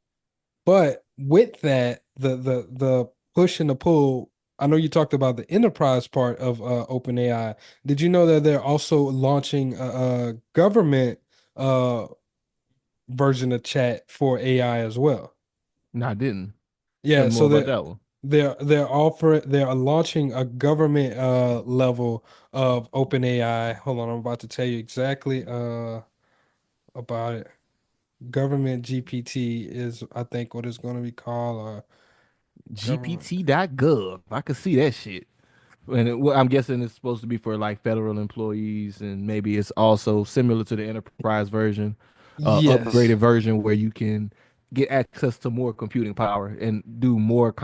but with that, the push and the pull, I know you talked about the enterprise part of OpenAI. Did you know that they're also launching a government uh version of chat for AI as well? No, I didn't. Tell Yeah, me more so about that that one. they're launching a government level of OpenAI. Hold on, I'm about to tell you exactly about it. Government GPT is, I think, what it's going to be called. Government. GPT.gov. I could see that shit. And well, I'm guessing it's supposed to be for like federal employees, and maybe it's also similar to the enterprise version, Yes. upgraded version where you can get access to more computing power and do more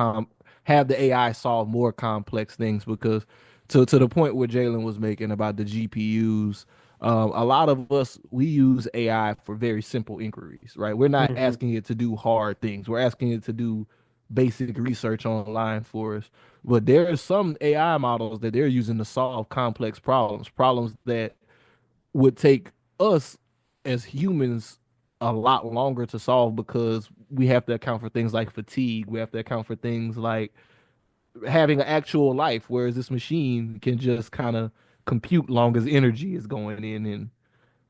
have the AI solve more complex things. Because to the point where Jalen was making about the GPUs, a lot of us we use AI for very simple inquiries, right? We're not Hmm. asking it to do hard things. We're asking it to do basic research online for us. But there are some AI models that they're using to solve complex problems, problems that would take us as humans a lot longer to solve because we have to account for things like fatigue. We have to account for things like having an actual life, whereas this machine can just kind of compute long as energy is going in and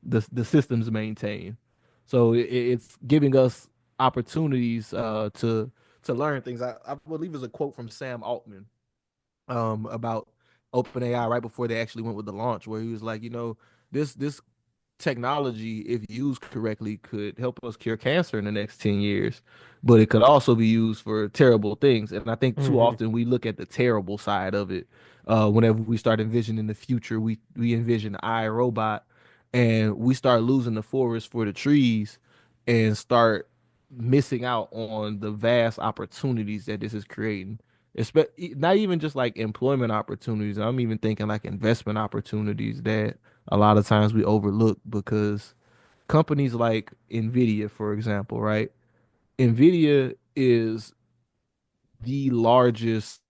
the systems maintain. So it's giving us opportunities to learn things. I believe it's a quote from Sam Altman about OpenAI right before they actually went with the launch, where he was like, this technology, if used correctly, could help us cure cancer in the next 10 years, but it could also be used for terrible things. And I think too Hmm. often we look at the terrible side of it. Whenever we start envisioning the future, we envision iRobot and we start losing the forest for the trees and start missing out on the vast opportunities that this is creating. Not even just like employment opportunities. I'm even thinking like investment opportunities that a lot of times we overlook because companies like Nvidia, for example, right? Nvidia is the largest,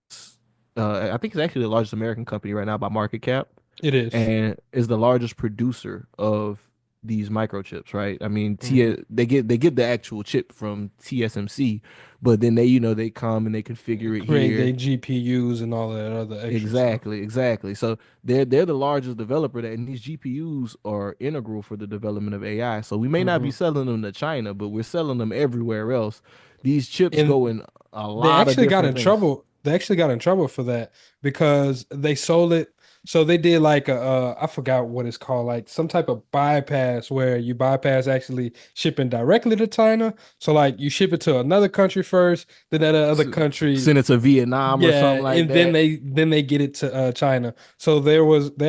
I think it's actually the largest American company right now by market cap, It is. and is the largest producer of these microchips, right? I mean, Hmm. they get the actual chip from TSMC, but then they come and they configure it Create their here. GPUs and all that other extra stuff. Exactly, exactly. So they're the largest developer that, and these GPUs are integral for the development of AI. So we may not be Hmm. selling them to China, but we're selling them everywhere else. These chips go And in a they lot of actually got different in things. trouble. They actually got in trouble for that because they sold it. So they did like a I forgot what it's called, like some type of bypass where you bypass actually shipping directly to China. So like you ship it to another country first, then that other S- country, Send it to Vietnam or yeah, something like and then that. they get it to China. So they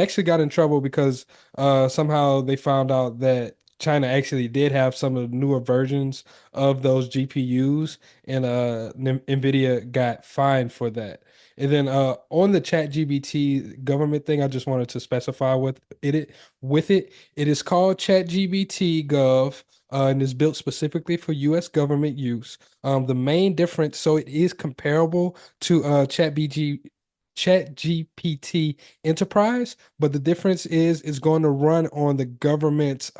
actually got in trouble because somehow they found out that China actually did have some of the newer versions of those GPUs, and Nvidia got fined for that. And then on the Chat GBT government thing, I just wanted to specify it is called Chat GBT Gov. And is built specifically for U.S. government use. The main difference, so it is comparable to ChatGPT Enterprise, but the difference is it's going to run on the government's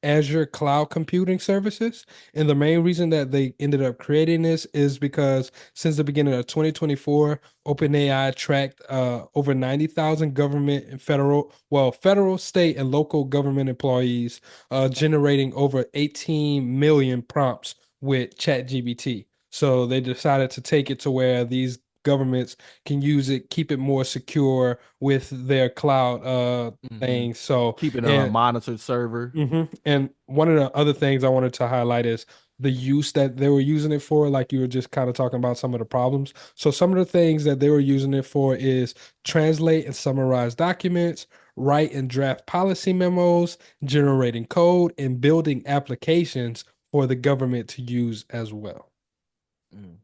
Azure cloud computing services. And the main reason that they ended up creating this is because since the beginning of 2024, OpenAI tracked over 90,000 government and federal, state, and local government employees, generating over 18 million prompts with ChatGPT. So they decided to take it to where these governments can use it, keep it more secure with their cloud Hmm. things. So Keep it on a and monitored server. and one of the other things I wanted to highlight is the use that they were using it for, like you were just kind of talking about some of the problems. So some of the things that they were using it for is translate and summarize documents, write and draft policy memos, generating code, and building applications for the government to use as well. Mm.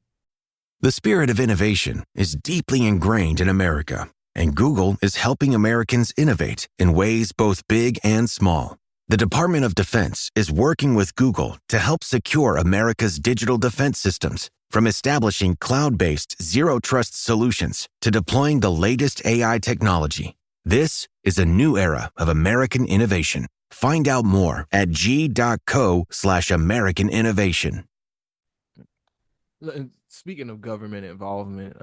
The spirit of innovation is deeply ingrained in America, and Google is helping Americans innovate in ways both big and small. The Department of Defense is working with Google to help secure America's digital defense systems, from establishing cloud-based zero-trust solutions to deploying the latest AI technology. This is a new era of American innovation. Find out more at g.co/American innovation. And speaking of government involvement,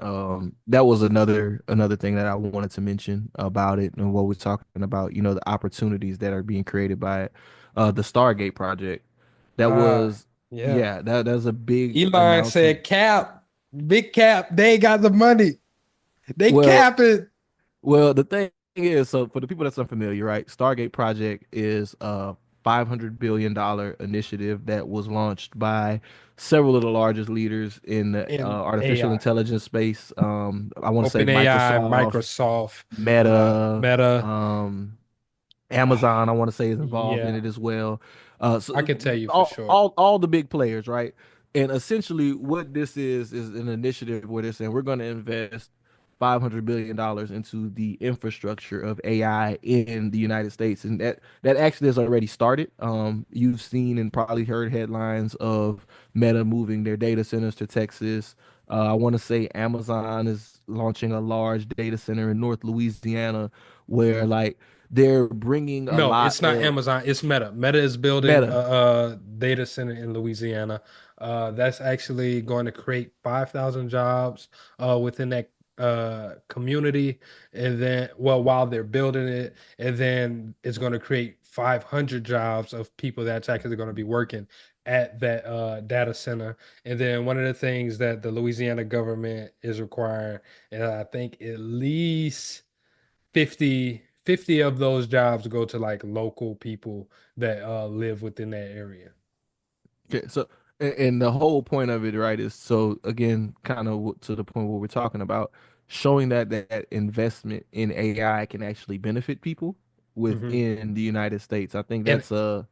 that was another thing that I wanted to mention about it and what we're talking about. You know, the opportunities that are being created by it. The Stargate project. That Uh, was, yeah. yeah, that's a big Elon announcement. said, Cap, big cap, they got the money. They Well, cap it. Well, the thing is, so for the people that's unfamiliar, right? Stargate Project is a $500 billion initiative that was launched by several of the largest leaders in the In artificial AI. intelligence space. I want to say OpenAI, Microsoft, Microsoft, Meta, Meta. um, Amazon, I want to say is involved in Yeah, it as well. I So can tell you for sure. all the big players, right? And essentially, what this is an initiative where they're saying we're going to invest $500 billion into the infrastructure of AI in the United States, and that actually has already started. You've seen and probably heard headlines of Meta moving their data centers to Texas. I want to say Amazon is launching a large data center in North Louisiana, where like they're bringing a No, lot it's not of Amazon. It's Meta. Meta is building Meta. a data center in Louisiana. That's actually going to create 5,000 jobs within that community. And then, well, while they're building it, and then it's going to create 500 jobs of people that's actually going to be working at that data center. And then one of the things that the Louisiana government is requiring, and I think at least 50 of those jobs go to like local people that live within that area. Okay, so and the whole point of it, right, is so again, kind of to the point where we're talking about showing that investment in AI can actually benefit people Mhm. within the United States. I think And that's a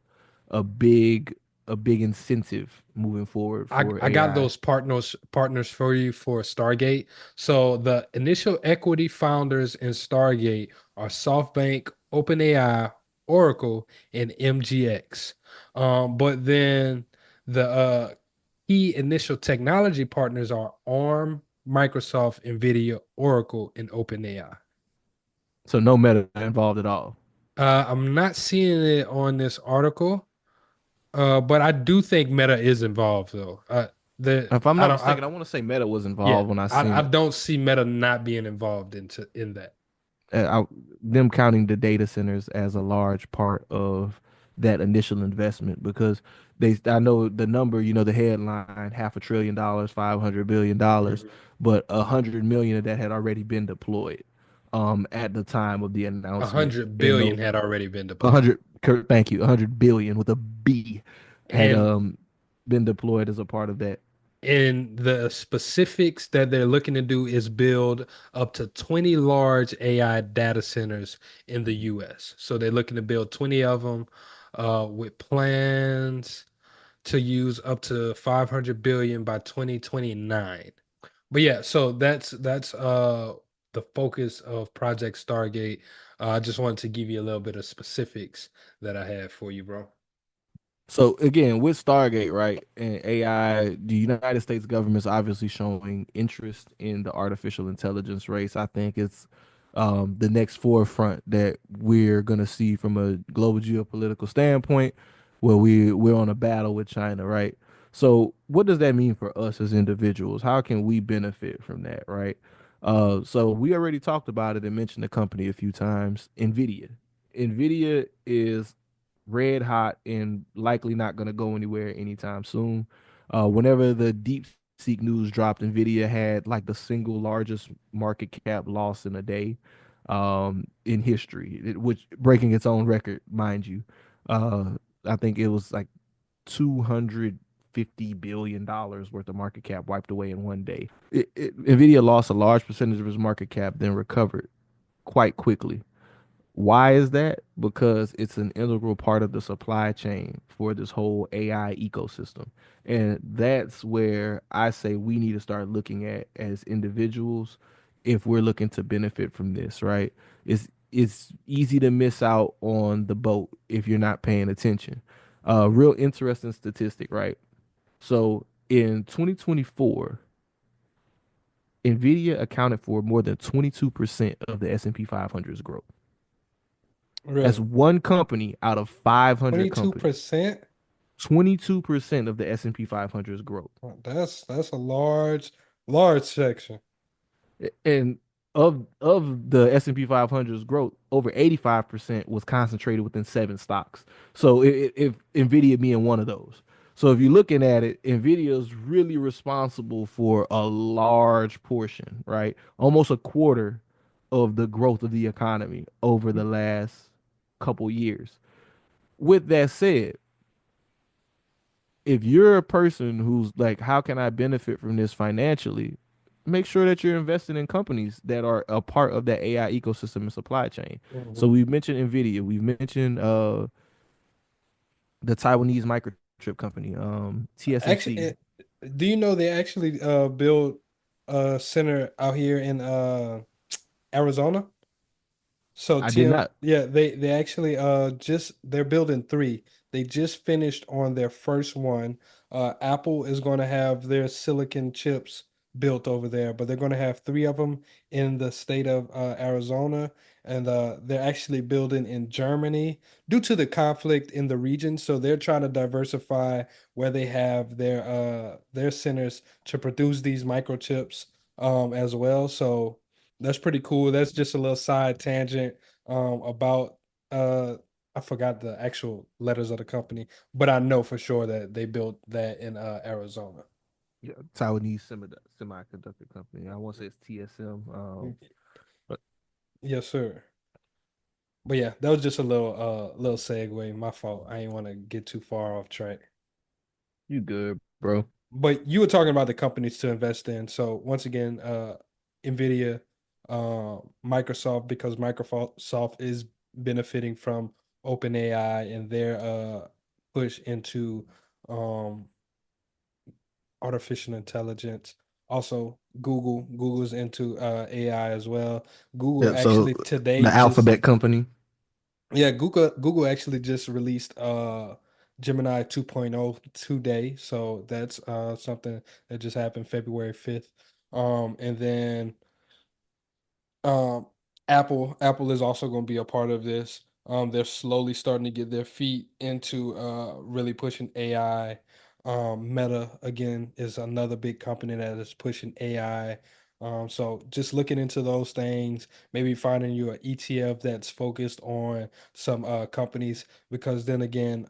big a big incentive moving forward for I got AI. those partners for you for Stargate. So the initial equity founders in Stargate are SoftBank, OpenAI, Oracle, and MGX. But then the key initial technology partners are ARM, Microsoft, NVIDIA, Oracle, and OpenAI. So no Meta involved at all. I'm not seeing it on this article, but I do think Meta is involved though. The If I'm I not don't I mistaken, I want to say Meta was Yeah, involved when I seen I it. don't see Meta not being involved in that. Them counting the data centers as a large part of that initial investment because I know the number, you know, the headline, $500 billion, $500 billion, Mhm. but 100 million of that had already been deployed. at the time of the A announcement hundred in billion November. had already been deployed. 100, thank you, 100 billion with a B had And been deployed as a part of that. And the specifics that they're looking to do is build up to 20 large AI data centers in the US. So they're looking to build 20 of them with plans to use up to 500 billion by 2029. But yeah, so that's the focus of Project Stargate. I just wanted to give you a little bit of specifics that I had for you, bro. So again, with Stargate, right, and AI, the United States government's obviously showing interest in the artificial intelligence race. I think it's the next forefront that we're gonna see from a global geopolitical standpoint, where we're on a battle with China, right? So what does that mean for us as individuals? How can we benefit from that, right? So we already talked about it and mentioned the company a few times, NVIDIA. NVIDIA is red hot and likely not going to go anywhere anytime soon. Whenever the deep seek news dropped, Nvidia had like the single largest market cap loss in a day in history, which breaking its own record, mind you. Uh, I think it was like $250 billion worth of market cap wiped away in one day. Nvidia lost a large percentage of its market cap, then recovered quite quickly. Why is that? Because it's an integral part of the supply chain for this whole AI ecosystem. And that's where I say we need to start looking at as individuals if we're looking to benefit from this, right? It's easy to miss out on the boat if you're not paying attention. Real interesting statistic, right? So in 2024, Nvidia accounted for more than 22% of the S&P 500's growth. That's Really? one company out of 500 companies. 22%? 22% of the S&P 500's growth. That's a large section. And of the S&P 500's growth, over 85% was concentrated within seven stocks. So if Nvidia being one of those. So if you're looking at it, Nvidia is really responsible for a large portion, right? Almost a quarter of the growth of the economy over the last couple years. With that said, if you're a person who's like, how can I benefit from this financially? Make sure that you're investing in companies that are a part of that AI ecosystem and supply chain. So Mhm. we've mentioned Nvidia, we've mentioned the Taiwanese microchip company, Actually, TSMC. do you know they actually build a center out here in Arizona? So I did TM, not. yeah, they actually just they're building three. They just finished on their first one. Apple is going to have their silicon chips built over there, but they're going to have three of them in the state of Arizona, and they're actually building in Germany due to the conflict in the region. So they're trying to diversify where they have their centers to produce these microchips as well. So that's pretty cool. That's just a little side tangent about uh I forgot the actual letters of the company, but I know for sure that they built that in Arizona. Yeah, Taiwanese semiconductor company. I want to say it's TSM. Mm, But yes, sir. But yeah, that was just a little segue. My fault. I didn't want to get too far off track. you good, bro. But you were talking about the companies to invest in. So once again, Nvidia, Microsoft, because Microsoft is benefiting from OpenAI and their push into um, artificial intelligence. Also, Google's into AI as well. Google Yeah, so actually today the just Alphabet company. yeah, Google actually just released Gemini 2.0 today. So that's something that just happened February 5th. And then um Apple is also going to be a part of this. They're slowly starting to get their feet into really pushing AI. Meta again is another big company that is pushing AI. So just looking into those things, maybe finding you an ETF that's focused on some companies, because then again,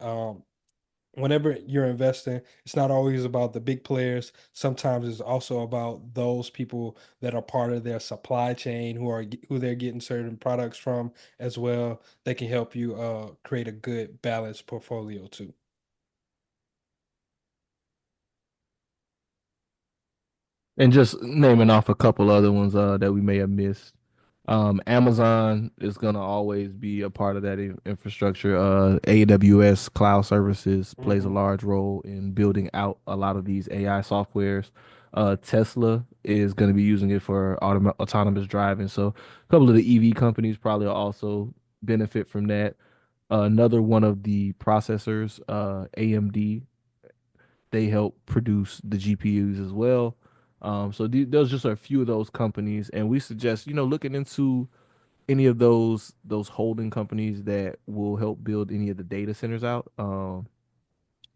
whenever you're investing, it's not always about the big players. Sometimes it's also about those people that are part of their supply chain who they're getting certain products from as well. They can help you create a good balanced portfolio too. And just naming off a couple other ones that we may have missed. Amazon is gonna always be a part of that infrastructure. AWS cloud services plays a Hmm. large role in building out a lot of these AI softwares. Tesla is going to be using it for autonomous driving. So a couple of the EV companies probably will also benefit from that. Another one of the processors, AMD, they help produce the GPUs as well. So those just are a few of those companies, and we suggest looking into any of those holding companies that will help build any of the data centers out.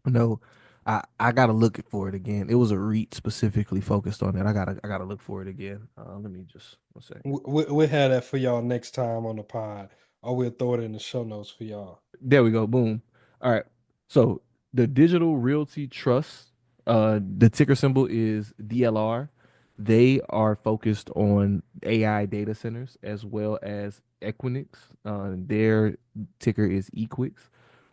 No, I gotta look for it again. It was a REIT specifically focused on that. I gotta look for it again. Let me just one sec. We'll have that for y'all next time on the pod, or we'll throw it in the show notes for y'all. There we go. Boom. All right. So the Digital Realty Trust, the ticker symbol is DLR. They are focused on AI data centers as well as Equinix. Their ticker is Equix.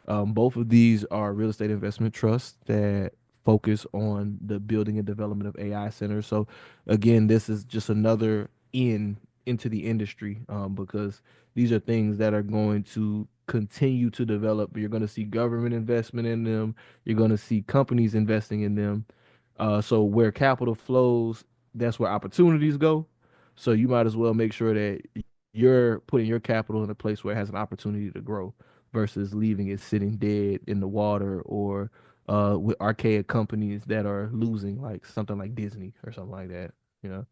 Both of these are real estate investment trusts that focus on the building and development of AI centers. So, again, this is just another into the industry because these are things that are going to continue to develop. You're going to see government investment in them. You're going to see companies investing in them. So where capital flows, that's where opportunities go. So you might as well make sure that you're putting your capital in a place where it has an opportunity to grow versus leaving it sitting dead in the water or with archaic companies that are losing, like something like Disney or something like that. You know.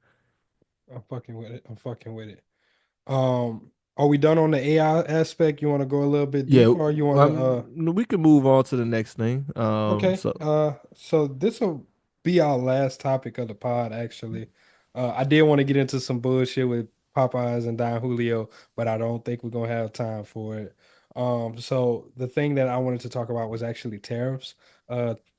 I'm fucking with it. I'm fucking with it. Are we done on the AI aspect? You want to go a little bit Yeah, deeper, or you want to we can move on to the next thing. Okay. So So this will be our last topic of the pod, actually. I did want to get into some bullshit with Popeyes and Don Julio, but I don't think we're gonna have time for it. So the thing that I wanted to talk about was actually tariffs.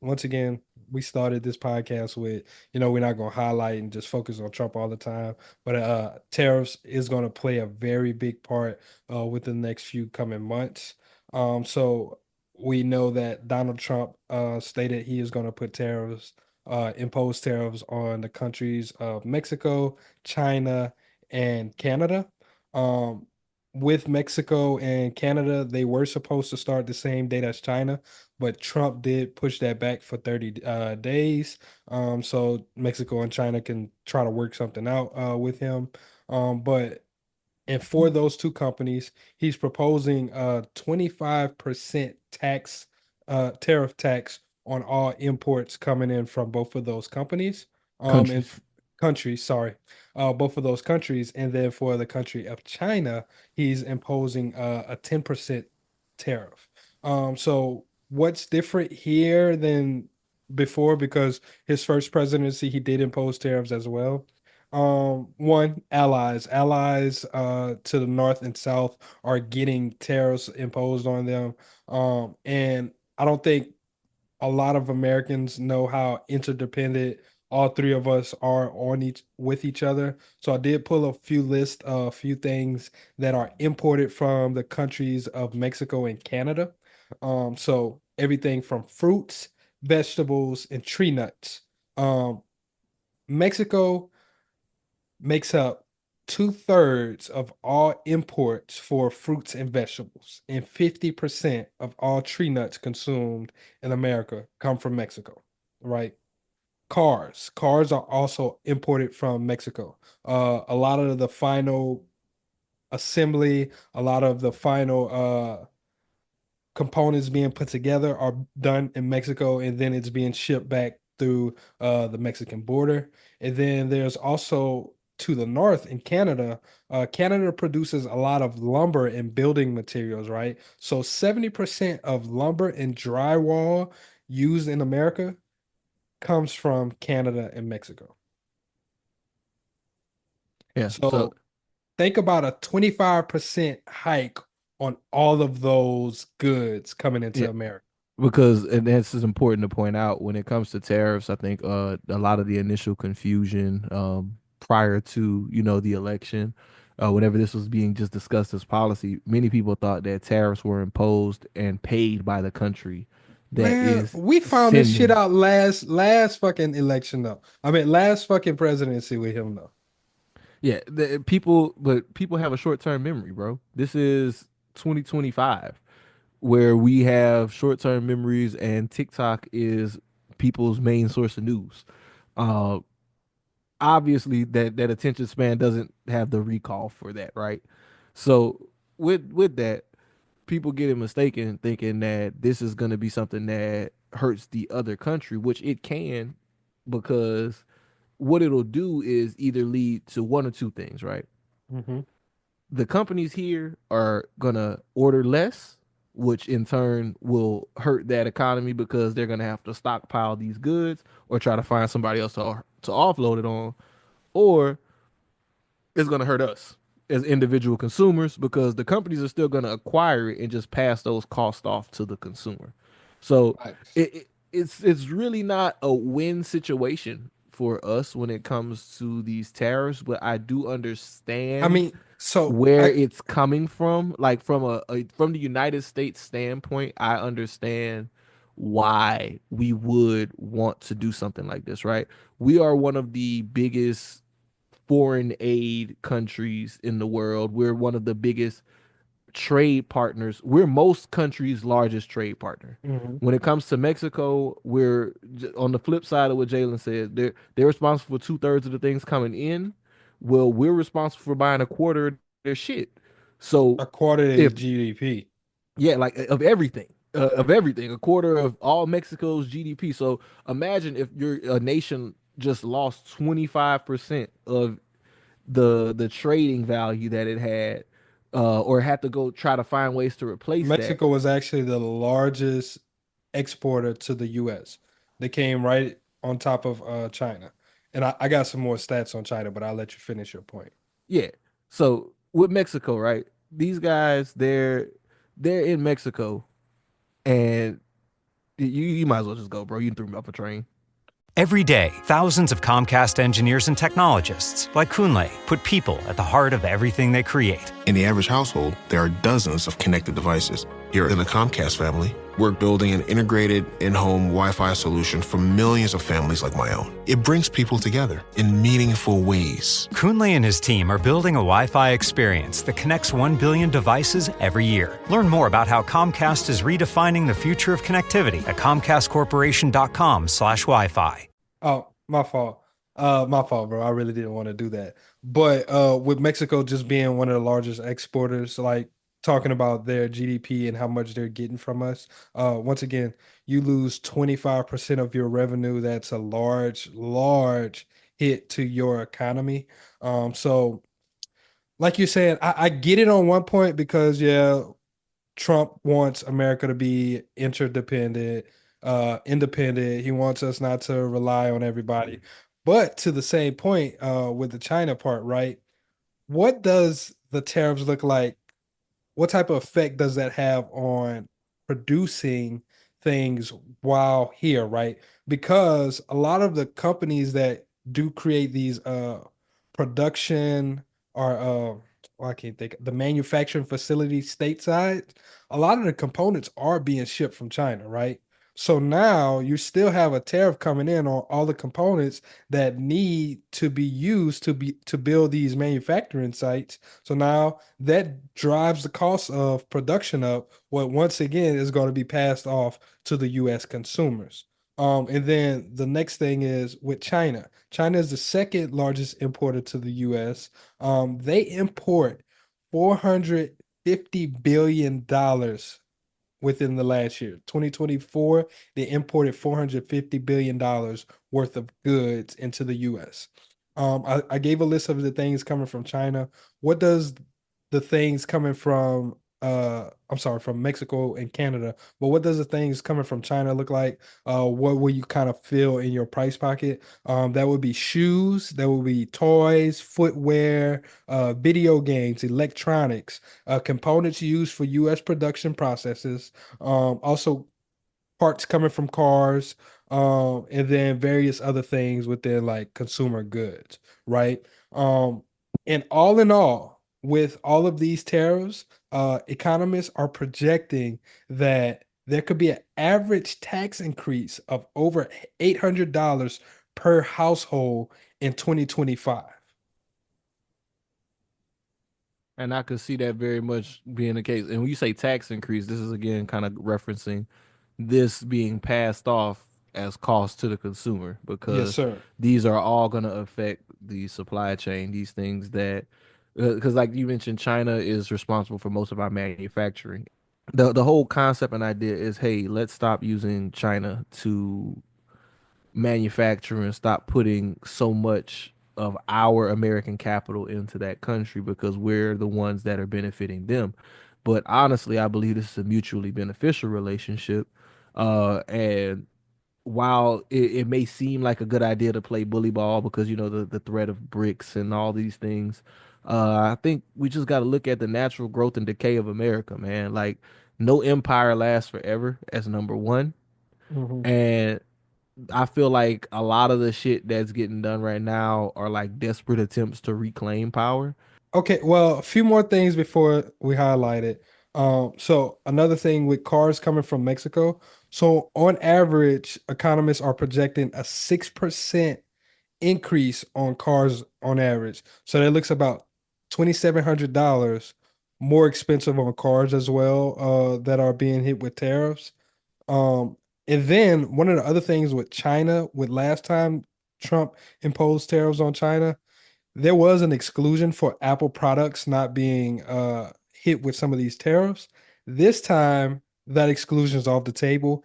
Once again, we started this podcast with, we're not gonna highlight and just focus on Trump all the time, but tariffs is gonna play a very big part within the next few coming months. So we know that Donald Trump stated he is going to impose tariffs on the countries of Mexico, China, and Canada. Um, with Mexico and Canada, they were supposed to start the same date as China, but Trump did push that back for 30 days. So Mexico and China can try to work something out with him. But and for those two companies, he's proposing a 25% tariff tax on all imports coming in from both of those companies. And countries. countries, sorry, both of those countries. And then for the country of China, he's imposing a 10% tariff. So what's different here than before? Because his first presidency, he did impose tariffs as well. One, allies to the north and south are getting tariffs imposed on them. And I don't think a lot of Americans know how interdependent all three of us are on each with each other. So I did pull a few things that are imported from the countries of Mexico and Canada. So everything from fruits, vegetables, and tree nuts. Mexico makes up 2/3 of all imports for fruits and vegetables, and 50% of all tree nuts consumed in America come from Mexico, right? Cars are also imported from Mexico. A lot of the final assembly, a lot of the final components being put together are done in Mexico, and then it's being shipped back through the Mexican border. And then there's also to the north in Canada. Canada produces a lot of lumber and building materials, right? So 70% of lumber and drywall used in America comes from Canada and Mexico. Yeah. So So think about a 25% hike on all of those goods coming into yeah, America. Because and this is important to point out when it comes to tariffs. I think a lot of the initial confusion prior to the election, whenever this was being just discussed as policy, many people thought that tariffs were imposed and paid by the country that Man, is we found this shit sending. out last fucking election though. I mean, last fucking presidency with him though. Yeah, but people have a short term memory, bro. This is 2025, where we have short term memories, and TikTok is people's main source of news. Uh, Obviously, that attention span doesn't have the recall for that, right? So with that, people get it mistaken, thinking that this is going to be something that hurts the other country, which it can, because what it'll do is either lead to one or two things, right? Mm-hmm. The companies here are gonna order less, which in turn will hurt that economy because they're gonna have to stockpile these goods or try to find somebody else to offload it on, or it's gonna hurt us as individual consumers because the companies are still gonna acquire it and just pass those costs off to the consumer. So Nice. it's really not a win situation for us when it comes to these tariffs, but I do I understand mean, so where I it's coming from. Like from from the United States standpoint, I understand why we would want to do something like this, right? We are one of the biggest foreign aid countries in the world. We're one of the biggest trade partners. We're most countries' largest trade partner. Mhm. When it comes to Mexico, we're on the flip side of what Jalen said. They're responsible for 2/3 of the things coming in. Well, we're responsible for buying a quarter of their shit. So a quarter of his if GDP. yeah, like of everything, a quarter of all Mexico's GDP. So imagine if a nation just lost 25% of the trading value that it had, or had to go try to find ways to replace that. Mexico was actually the largest exporter to the US. They came right on top of China. And I got some more stats on China, but I'll let you finish your point. Yeah. So with Mexico, right? These guys, they're in Mexico, and you might as well just go, bro. You threw me off a train. Every day, thousands of Comcast engineers and technologists, like Kunle, put people at the heart of everything they create. In the average household, there are dozens of connected devices. Here in the Comcast family, we're building an integrated in-home Wi-Fi solution for millions of families like my own. It brings people together in meaningful ways. Kunle and his team are building a Wi-Fi experience that connects 1 billion devices every year. Learn more about how Comcast is redefining the future of connectivity at comcastcorporation.com/Wi-Fi. Oh, my fault. My fault, bro. I really didn't want to do that. But with Mexico just being one of the largest exporters, like talking about their GDP and how much they're getting from us, once again, you lose 25% of your revenue. That's a large, large hit to your economy. So like you said, I get it on one point because yeah, Trump wants America to be interdependent, independent. He wants us not to rely on everybody. But to the same point, with the China part, right? What does the tariffs look like? What type of effect does that have on producing things while here, right? Because a lot of the companies that do create these production or well, I can't think the manufacturing facilities stateside, a lot of the components are being shipped from China, right? So now you still have a tariff coming in on all the components that need to be used to build these manufacturing sites. So now that drives the cost of production up, what once again is going to be passed off to the US consumers. And then the next thing is with China. China is the second largest importer to the US. They import $450 billion within the last year. 2024, they imported $450 billion worth of goods into the US. I gave a list of the things coming from China. What does the things coming from I'm sorry, from Mexico and Canada, but what does the things coming from China look like? What will you kind of feel in your price pocket? That would be shoes, that would be toys, footwear, video games, electronics, components used for US production processes. Also parts coming from cars, and then various other things within like consumer goods, right? Um, and all in all, with all of these tariffs, economists are projecting that there could be an average tax increase of over $800 per household in 2025. And I could see that very much being the case. And when you say tax increase, this is again kind of referencing this being passed off as cost to the consumer Yes, because sir. these are all going to affect the supply chain. These things that, because like you mentioned, China is responsible for most of our manufacturing. The whole concept and idea is, hey, let's stop using China to manufacture and stop putting so much of our American capital into that country because we're the ones that are benefiting them. But honestly, I believe this is a mutually beneficial relationship. And while it may seem like a good idea to play bully ball because you know the threat of bricks and all these things, I think we just got to look at the natural growth and decay of America, man. Like no empire lasts forever, as number one, Mhm. and I feel like a lot of the shit that's getting done right now are like desperate attempts to reclaim power. Okay, well, a few more things before we highlight it. So another thing with cars coming from Mexico. So on average, economists are projecting a 6% increase on cars on average. So that looks about $2,700 more expensive on cars as well, that are being hit with tariffs. Um, and then one of the other things with China, with last time Trump imposed tariffs on China, there was an exclusion for Apple products not being hit with some of these tariffs. This time, that exclusion is off the table.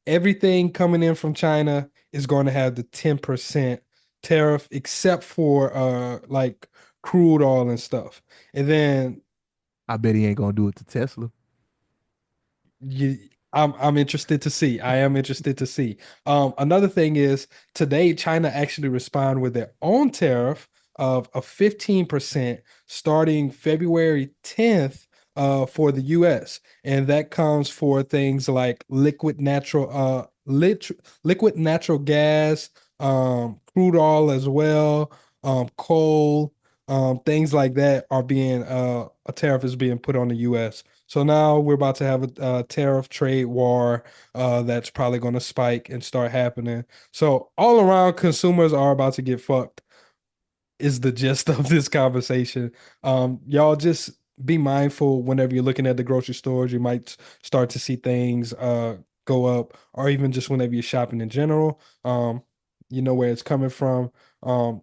Everything coming in from China is going to have the 10% tariff, except for like crude oil and stuff. And then I bet he ain't gonna do it to Tesla. you I'm interested to see. I am interested to see. Another thing is today China actually respond with their own tariff of a 15% starting February 10th for the US. And that comes for things like liquid natural gas, crude oil as well, coal, things like that are being a tariff is being put on the US. So now we're about to have a tariff trade war that's probably going to spike and start happening. So all around, consumers are about to get fucked. Is the gist of this conversation. Y'all just be mindful whenever you're looking at the grocery stores. You might start to see things go up, or even just whenever you're shopping in general. You know where it's coming from. Um,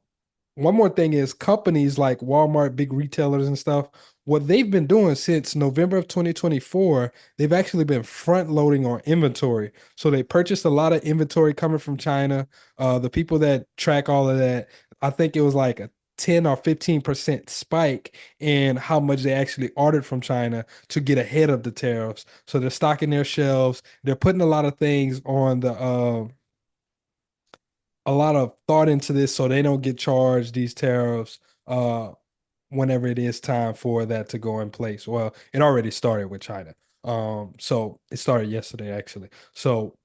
One more thing is companies like Walmart, big retailers and stuff, what they've been doing since November of 2024, they've actually been front loading on inventory. So they purchased a lot of inventory coming from China. The people that track all of that, I think it was like a 10 or 15% spike in how much they actually ordered from China to get ahead of the tariffs. So they're stocking their shelves. They're putting a lot of things on the a lot of thought into this so they don't get charged these tariffs whenever it is time for that to go in place. Well, it already started with China. So it started yesterday actually. So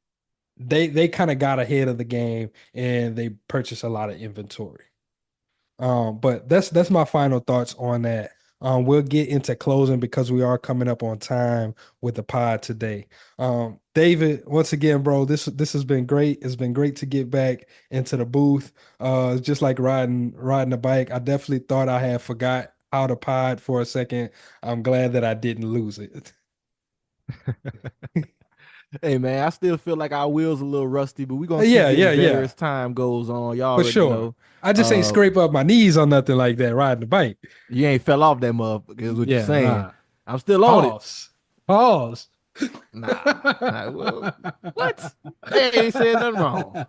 they kind of got ahead of the game and they purchased a lot of inventory. But that's my final thoughts on that. We'll get into closing because we are coming up on time with the pod today. David, once again, bro, this has been great. It's been great to get back into the booth. It's just like riding a bike. I definitely thought I had forgot how to pod for a second. I'm glad that I didn't lose it. Hey man, I still feel like our wheels a little rusty, but we're gonna keep Yeah, getting yeah, better yeah, as time goes on. Y'all for already sure. know. I just ain't Uh, scrape up my knees on nothing like that riding the bike. you ain't fell off that motherfucker, is what you're Yeah, saying. nah. I'm still on it. Pause. Pause. What? I ain't said nothing wrong.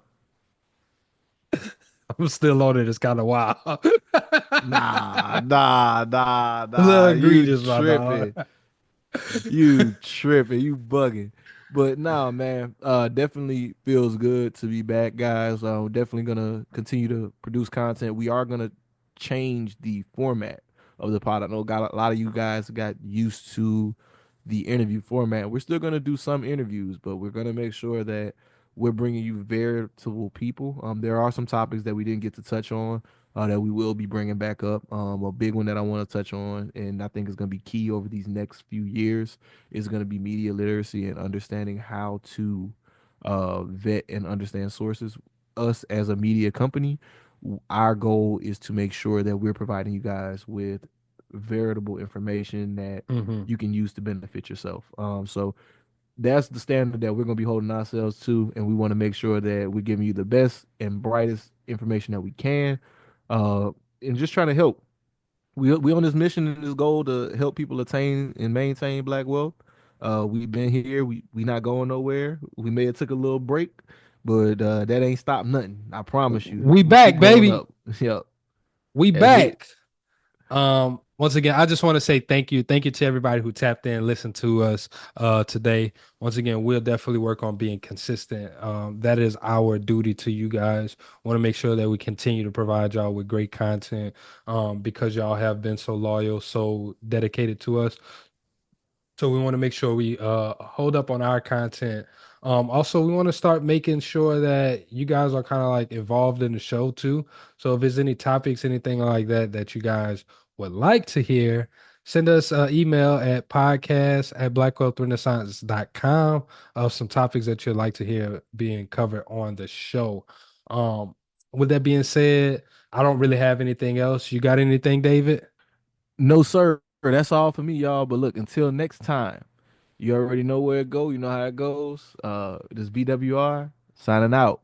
I'm still on it. It's kind of wild. A little You egregious, my dog. tripping. You tripping. You bugging. But nah, man, definitely feels good to be back, guys. Definitely gonna continue to produce content. We are gonna change the format of the pod. I know got a lot of you guys got used to the interview format. We're still going to do some interviews, but we're going to make sure that we're bringing you veritable people. There are some topics that we didn't get to touch on that we will be bringing back up. A big one that I want to touch on, and I think is going to be key over these next few years, is going to be media literacy and understanding how to vet and understand sources. Us as a media company, our goal is to make sure that we're providing you guys with veritable information that you can use to benefit yourself. So that's the standard that we're going to be holding ourselves to, and we want to make sure that we're giving you the best and brightest information that we can, and just trying to help. We on this mission and this goal to help people attain and maintain Black wealth. We've been here. We not going nowhere. We may have took a little break, but that ain't stopped nothing. I promise you. We back, keep going baby. up. Yep. We That's it. back. Once again, I just want to say thank you. Thank you to everybody who tapped in and listened to us today. Once again, we'll definitely work on being consistent. That is our duty to you guys. Want to make sure that we continue to provide y'all with great content because y'all have been so loyal, so dedicated to us. So we want to make sure we hold up on our content. Also, we want to start making sure that you guys are kind of like involved in the show too. So if there's any topics, anything like that that you guys would like to hear, send us an email at podcast@blackwealthrenaissance.com of some topics that you'd like to hear being covered on the show. With that being said, I don't really have anything else. You got anything, David? No, sir. That's all for me, y'all. But look, until next time, you already know where it go. You know how it goes. This BWR signing out.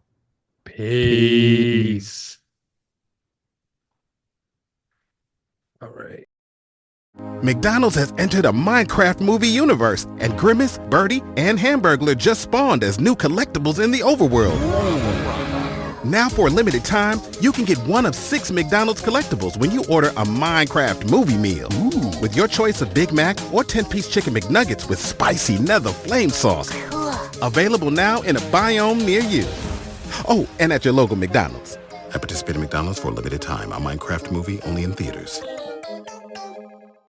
Peace. All right. McDonald's has entered a Minecraft movie universe, and Grimace, Birdie, and Hamburglar just spawned as new collectibles in the overworld. Now for a limited time, you can get one of 6 McDonald's collectibles when you order a Minecraft movie meal. With your choice of Big Mac or 10-piece chicken McNuggets with spicy nether flame sauce. Available now in a biome near you. Oh, and at your local McDonald's. At participating McDonald's for a limited time. A Minecraft movie only in theaters.